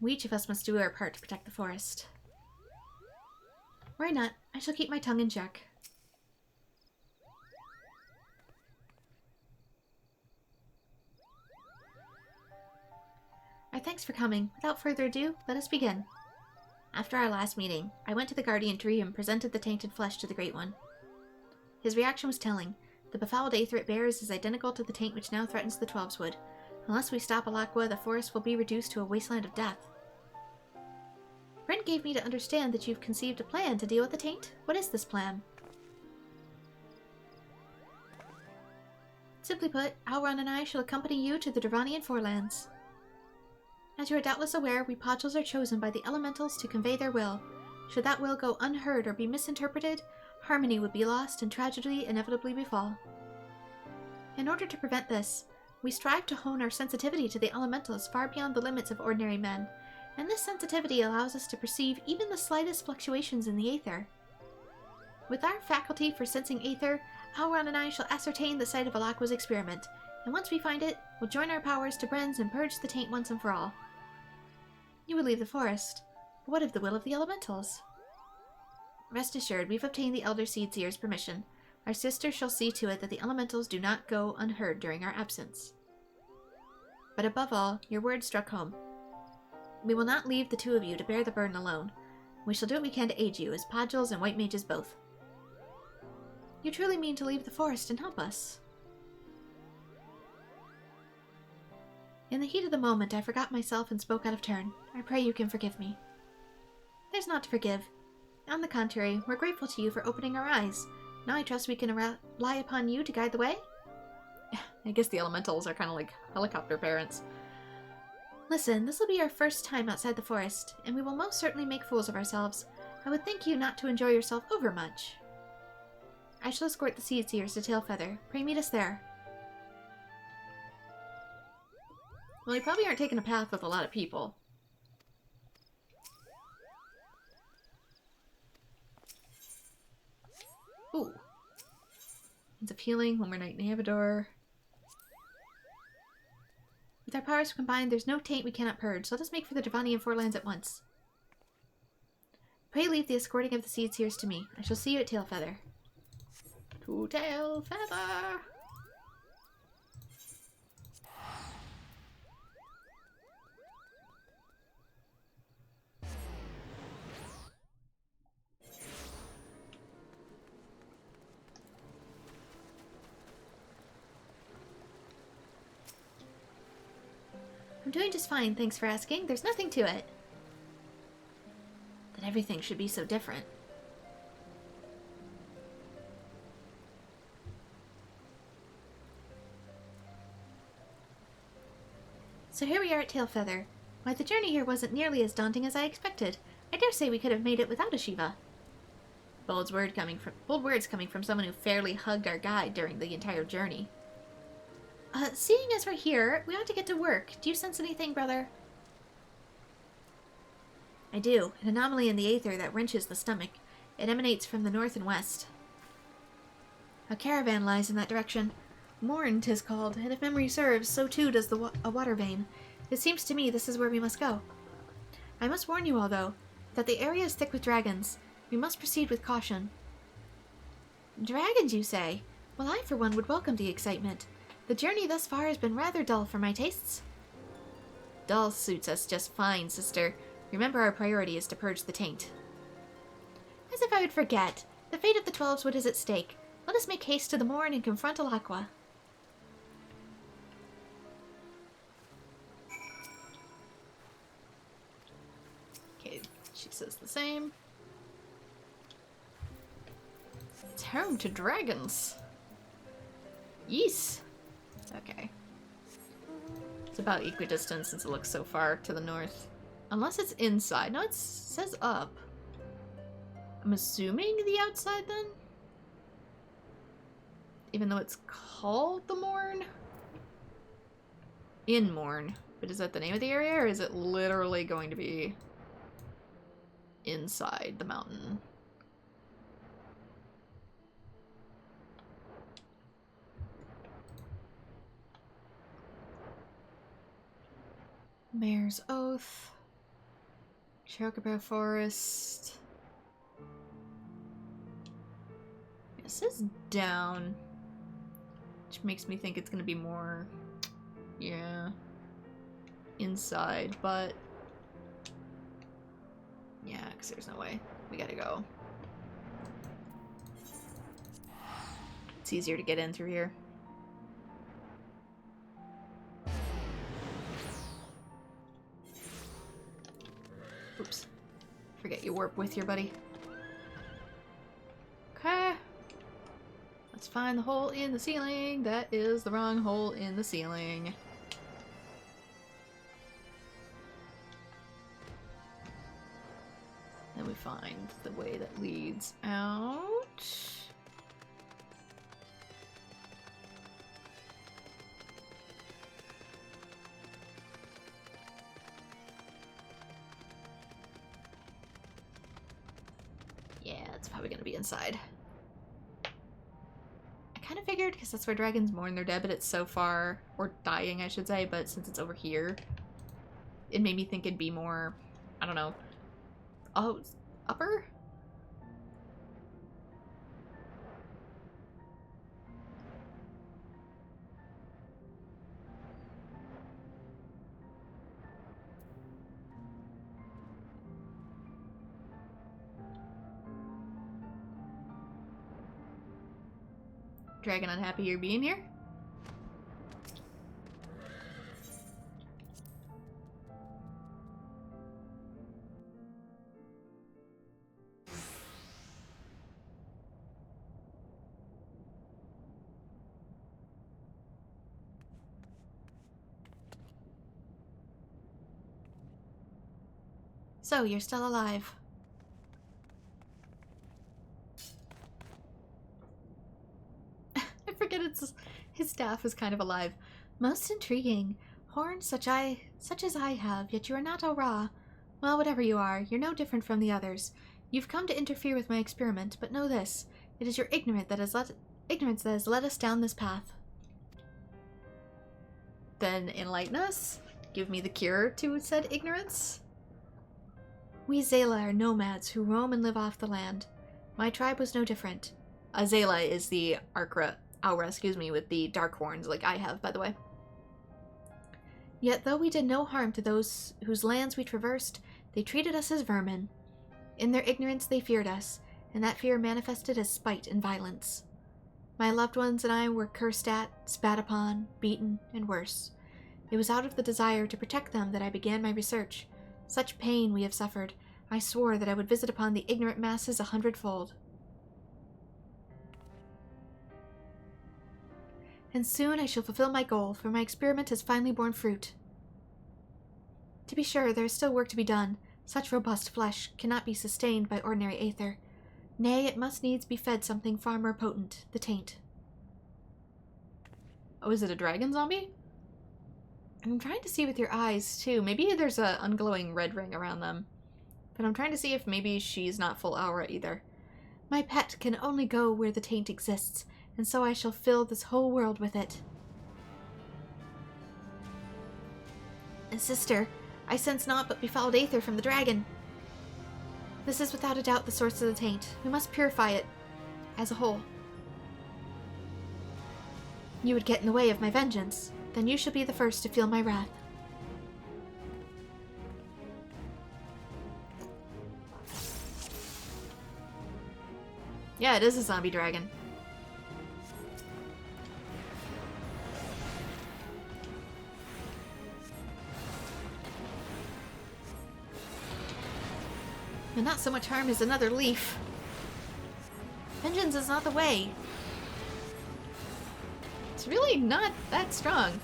We each of us must do our part to protect the forest. Worry not. I shall keep my tongue in check. Our thanks for coming. Without further ado, let us begin. After our last meeting, I went to the Guardian Tree and presented the tainted flesh to the Great One. His reaction was telling. The befouled aether it bears is identical to the taint which now threatens the Twelveswood. Unless we stop Alakwa, the forest will be reduced to a wasteland of death. Brent gave me to understand that you've conceived a plan to deal with the taint. What is this plan? Simply put, Alron and I shall accompany you to the Dravanian Forelands. As you are doubtless aware, we Podules are chosen by the elementals to convey their will. Should that will go unheard or be misinterpreted, harmony would be lost and tragedy inevitably befall. In order to prevent this, we strive to hone our sensitivity to the elementals far beyond the limits of ordinary men, and this sensitivity allows us to perceive even the slightest fluctuations in the aether. With our faculty for sensing aether, Alron and I shall ascertain the site of Alakwa's experiment, and once we find it, we'll join our powers to Bren's and purge the taint once and for all. You will leave the forest, but what of the will of the elementals? Rest assured, we've obtained the Elder Seedseer's permission. Our sisters shall see to it that the elementals do not go unheard during our absence. But above all, your words struck home. We will not leave the two of you to bear the burden alone. We shall do what we can to aid you, as Podules and White Mages both. You truly mean to leave the forest and help us? In the heat of the moment, I forgot myself and spoke out of turn. I pray you can forgive me. There's naught to forgive. On the contrary, we're grateful to you for opening our eyes. Now I trust we can rely upon you to guide the way? I guess the elementals are kind of like helicopter parents. Listen, this will be our first time outside the forest, and we will most certainly make fools of ourselves. I would thank you not to enjoy yourself overmuch. I shall escort the Seedseers to Tailfeather. Pray meet us there. Well, you probably aren't taking a path with a lot of people. Ooh. Means of healing, one more night in Avador. With our powers combined, there's no taint we cannot purge, so let us make for the Dravanian Forelands at once. Pray leave the escorting of the Seedseers to me. I shall see you at Tailfeather. To Tailfeather! I'm doing just fine, thanks for asking. There's nothing to it. That everything should be so different. So here we are at Tailfeather. Why, the journey here wasn't nearly as daunting as I expected. I dare say we could have made it without a Shiva. Bold words coming from someone who fairly hugged our guide during the entire journey. Seeing as we're here, we ought to get to work. Do you sense anything, brother? I do. An anomaly in the aether that wrenches the stomach. It emanates from the north and west. A caravan lies in that direction. Morn, 'tis called, and if memory serves, so too does a water vein. It seems to me this is where we must go. I must warn you all, though, that the area is thick with dragons. We must proceed with caution. Dragons, you say? Well, I, for one, would welcome the excitement. The journey thus far has been rather dull for my tastes. Dull suits us just fine, sister. Remember our priority is to purge the taint. As if I would forget. The fate of the Twelveswood is at stake. Let us make haste to the Morn and confront Alakwa. Okay, she says the same. It's home to dragons. Yes. Okay. It's about equidistant since it looks so far to the north. Unless it's inside. No, it says up. I'm assuming the outside then? Even though it's called the Morn? In Morn. But is that the name of the area, or is it literally going to be inside the mountain? Mayor's Oath. Chocobo Forest. This is down. Which makes me think it's gonna be more... yeah... inside, but... yeah, because there's no way. We gotta go. It's easier to get in through here. Oops. Forget you warp with your buddy. Okay. Let's find the hole in the ceiling. That is the wrong hole in the ceiling. Then we find the way that leads out. Yeah, it's probably gonna be inside. I kind of figured, because that's where dragons mourn their dead, but it's so far, or dying I should say, but since it's over here, it made me think it'd be more, I don't know, oh, upper? Dragon unhappy you're being here? So, you're still alive. I forget his staff is kind of alive. Most intriguing. Horns such as I have, yet you are not Ra. Well, whatever you are, you're no different from the others. You've come to interfere with my experiment, but know this. It is your ignorance that has led us down this path. Then enlighten us? Give me the cure to said ignorance? We Zayla are nomads who roam and live off the land. My tribe was no different. Zayla is the Aura, with the dark horns, like I have, by the way. Yet though we did no harm to those whose lands we traversed, they treated us as vermin. In their ignorance they feared us, and that fear manifested as spite and violence. My loved ones and I were cursed at, spat upon, beaten, and worse. It was out of the desire to protect them that I began my research. Such pain we have suffered, I swore that I would visit upon the ignorant masses 100-fold. And soon I shall fulfill my goal, for my experiment has finally borne fruit. To be sure, there is still work to be done. Such robust flesh cannot be sustained by ordinary aether. Nay, it must needs be fed something far more potent, the taint. Oh, is it a dragon zombie? I'm trying to see with your eyes, too. Maybe there's a unglowing red ring around them. But I'm trying to see if maybe she's not full aura either. My pet can only go where the taint exists, and so I shall fill this whole world with it. And sister, I sense naught but befouled aether from the dragon. This is without a doubt the source of the taint. We must purify it as a whole. You would get in the way of my vengeance. Then you shall be the first to feel my wrath. Yeah, it is a zombie dragon. And not so much harm as another leaf. Vengeance is not the way. It's really not that strong.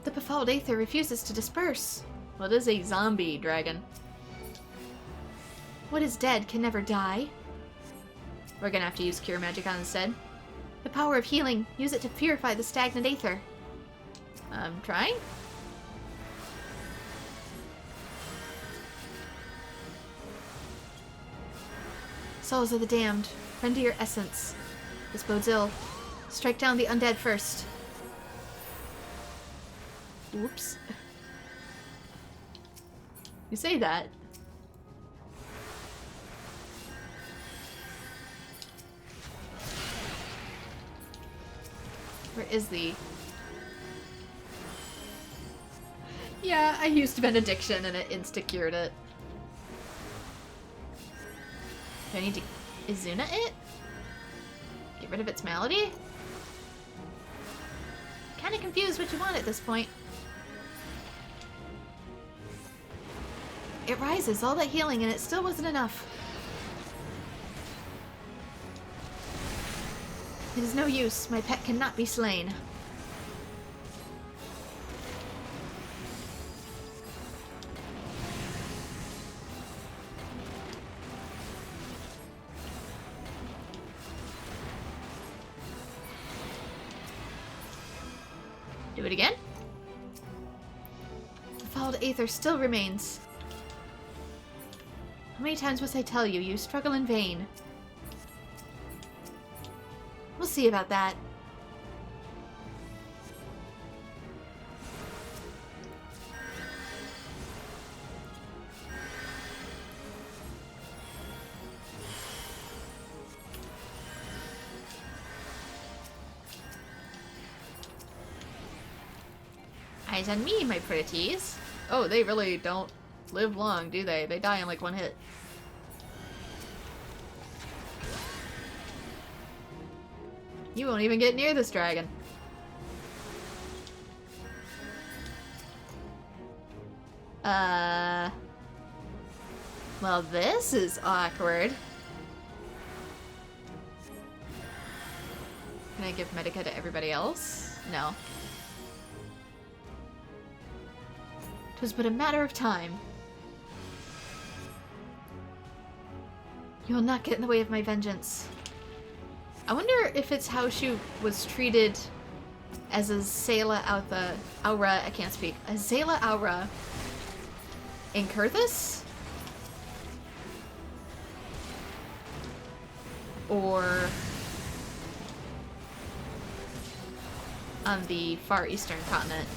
The befouled aether refuses to disperse. Well, it is a zombie dragon. What is dead can never die. We're gonna have to use cure magic on instead. The power of healing. Use it to purify the stagnant aether. I'm trying. Souls of the damned, render your essence. This bodes ill. Strike down the undead first. Whoops. You say that. Where is the... Yeah, I used Benediction and it insta-cured it. Do I need to Izuna it? Get rid of its malady? Kinda confused what you want at this point. It rises, all that healing, and it still wasn't enough. It is no use. My pet cannot be slain. Do it again? The fouled aether still remains. How many times must I tell you, you struggle in vain? We'll see about that. Eyes on me, my pretties. Oh, they really don't live long, do they? They die in like one hit. You won't even get near this dragon. Well, this is awkward. Can I give Medica to everybody else? No. 'Twas but a matter of time. You will not get in the way of my vengeance. I wonder if it's how she was treated as a Zayla Aura, I can't speak, a Zayla Aura in Kurthus? Or on the far eastern continent.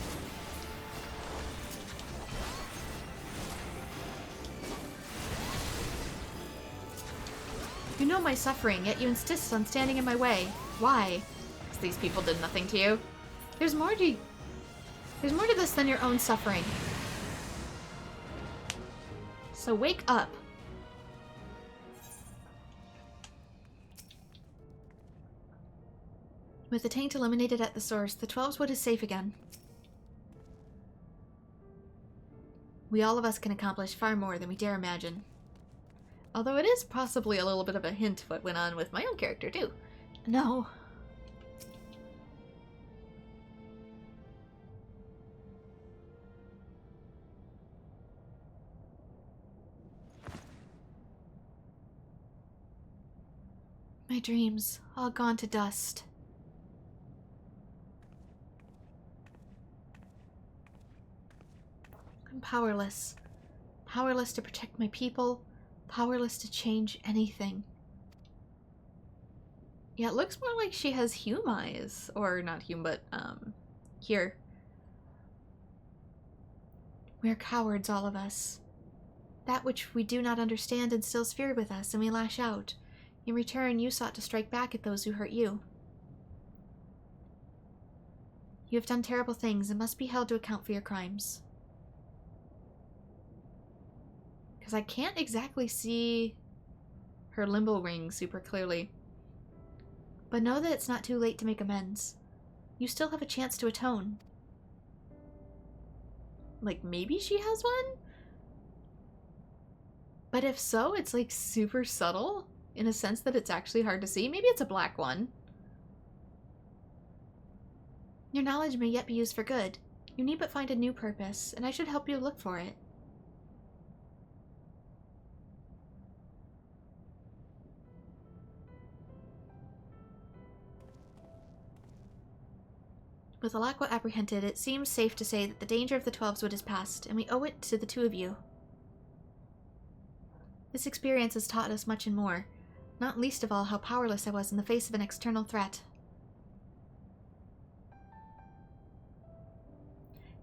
You know my suffering, yet you insist on standing in my way. Why? Because these people did nothing to you. There's more to this than your own suffering. So wake up. With the taint eliminated at the source, the 12's wood is safe again. We all of us can accomplish far more than we dare imagine. Although it is possibly a little bit of a hint of what went on with my own character, too. No. My dreams, all gone to dust. I'm powerless. Powerless to protect my people. Powerless to change anything. Yeah, it looks more like she has Hume eyes. Or not Hume, but, here. We're cowards, all of us. That which we do not understand instills fear with us, and we lash out. In return, you sought to strike back at those who hurt you. You have done terrible things and must be held to account for your crimes. Because I can't exactly see her limbo ring super clearly. But know that it's not too late to make amends. You still have a chance to atone. Like, maybe she has one? But if so, it's like super subtle in a sense that it's actually hard to see. Maybe it's a black one. Your knowledge may yet be used for good. You need but find a new purpose, and I should help you look for it. With Alakwa apprehended, it seems safe to say that the danger of the 12's wood is past, and we owe it to the two of you. This experience has taught us much and more. Not least of all how powerless I was in the face of an external threat.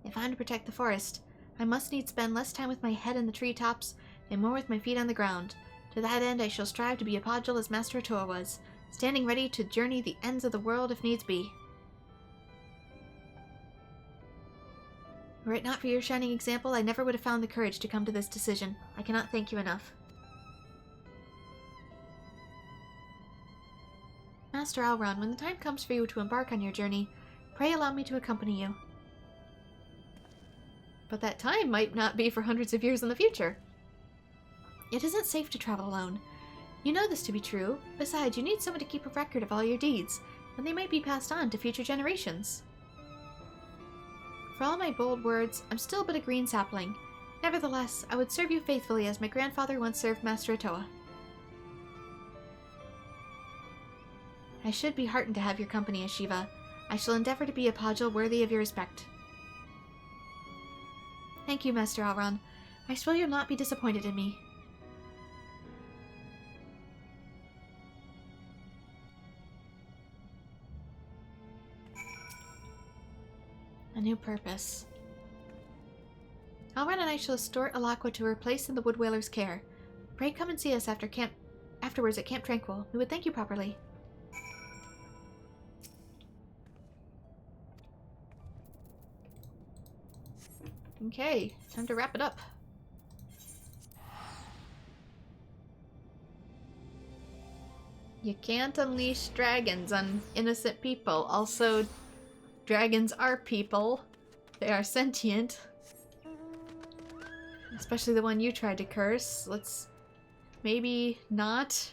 If I'm to protect the forest, I must needs spend less time with my head in the treetops and more with my feet on the ground. To that end, I shall strive to be a podule as Master Otoa was, standing ready to journey the ends of the world if needs be. Were it not for your shining example, I never would have found the courage to come to this decision. I cannot thank you enough. Master Alron, when the time comes for you to embark on your journey, pray allow me to accompany you. But that time might not be for hundreds of years in the future. It isn't safe to travel alone. You know this to be true. Besides, you need someone to keep a record of all your deeds, and they might be passed on to future generations. For all my bold words, I'm still but a green sapling. Nevertheless, I would serve you faithfully as my grandfather once served Master Otoa. I should be heartened to have your company, Ashiva. I shall endeavor to be a podule worthy of your respect. Thank you, Master Alron. I swear you'll not be disappointed in me. A new purpose. Alron and I shall escort Alakwa to her place in the Wood Whaler's care. Pray come and see us afterwards at Camp Tranquil. We would thank you properly. Okay, time to wrap it up. You can't unleash dragons on innocent people. Also, dragons are people. They are sentient. Especially the one you tried to curse. Let's maybe not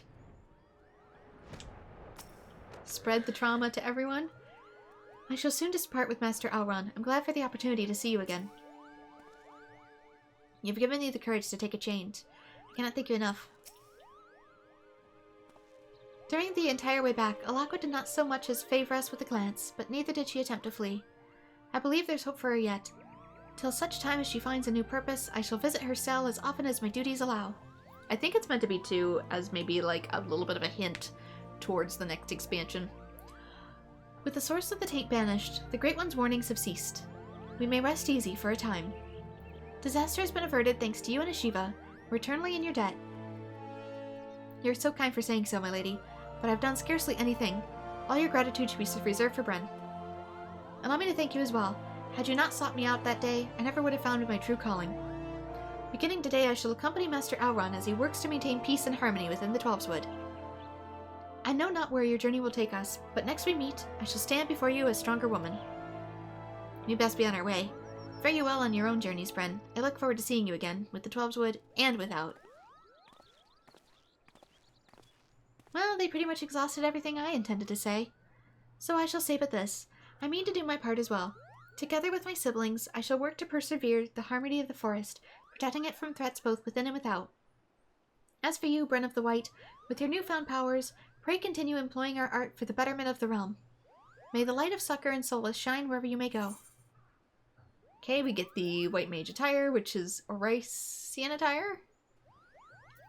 spread the trauma to everyone. I shall soon depart with Master Alron. I'm glad for the opportunity to see you again. You've given me the courage to take a change. I cannot thank you enough. During the entire way back, Alakwa did not so much as favor us with a glance, but neither did she attempt to flee. I believe there's hope for her yet. Till such time as she finds a new purpose, I shall visit her cell as often as my duties allow. I think it's meant to be too, as maybe like a little bit of a hint towards the next expansion. With the source of the taint banished, the Great One's warnings have ceased. We may rest easy for a time. Disaster has been averted thanks to you and Ashiva. We're eternally in your debt. You're so kind for saying so, my lady, but I've done scarcely anything. All your gratitude should be reserved for Bren. Allow me to thank you as well. Had you not sought me out that day, I never would have found my true calling. Beginning today, I shall accompany Master Alron as he works to maintain peace and harmony within the Twelveswood. I know not where your journey will take us, but next we meet, I shall stand before you a stronger woman. We best be on our way. Fare you well on your own journeys, Bren. I look forward to seeing you again, with the Twelveswood and without. Well, they pretty much exhausted everything I intended to say. So I shall say but this. I mean to do my part as well. Together with my siblings, I shall work to persevere the harmony of the forest, protecting it from threats both within and without. As for you, Bren of the White, with your newfound powers, pray continue employing our art for the betterment of the realm. May the light of succor and solace shine wherever you may go. Okay, we get the White Mage attire, which is Orician attire.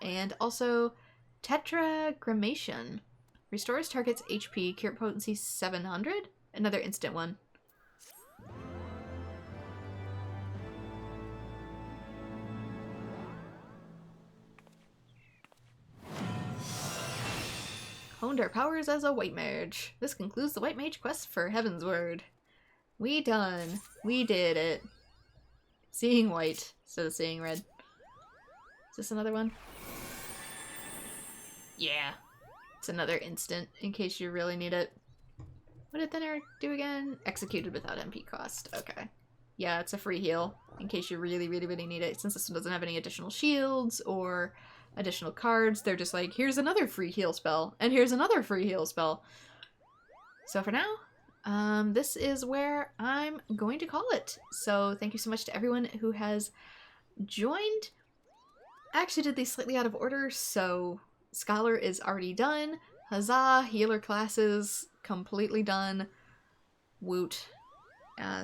And also Tetragrammaton. Restores target's HP, cure potency 700. Another instant one. Honed our powers as a White Mage. This concludes the White Mage quest for Heavensward. We done. We did it. Seeing white instead of seeing red. Is this another one? Yeah. It's another instant in case you really need it. What did Thinner do again? Executed without MP cost. Okay. Yeah, it's a free heal in case you really, really, really need it. Since this one doesn't have any additional shields or additional cards, they're just like, here's another free heal spell, and here's another free heal spell. So for now, this is where I'm going to call it. So thank you so much to everyone who has joined. I actually did these slightly out of order, so Scholar is already done. Huzzah! Healer classes completely done. Woot.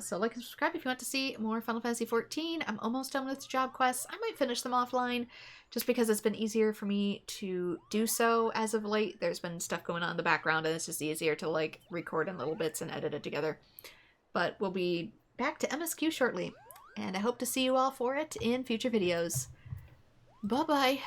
So like and subscribe if you want to see more Final Fantasy XIV. I'm almost done with job quests. I might finish them offline just because it's been easier for me to do so as of late. There's been stuff going on in the background and it's just easier to like record in little bits and edit it together. But we'll be back to MSQ shortly, and I hope to see you all for it in future videos. Bye-bye.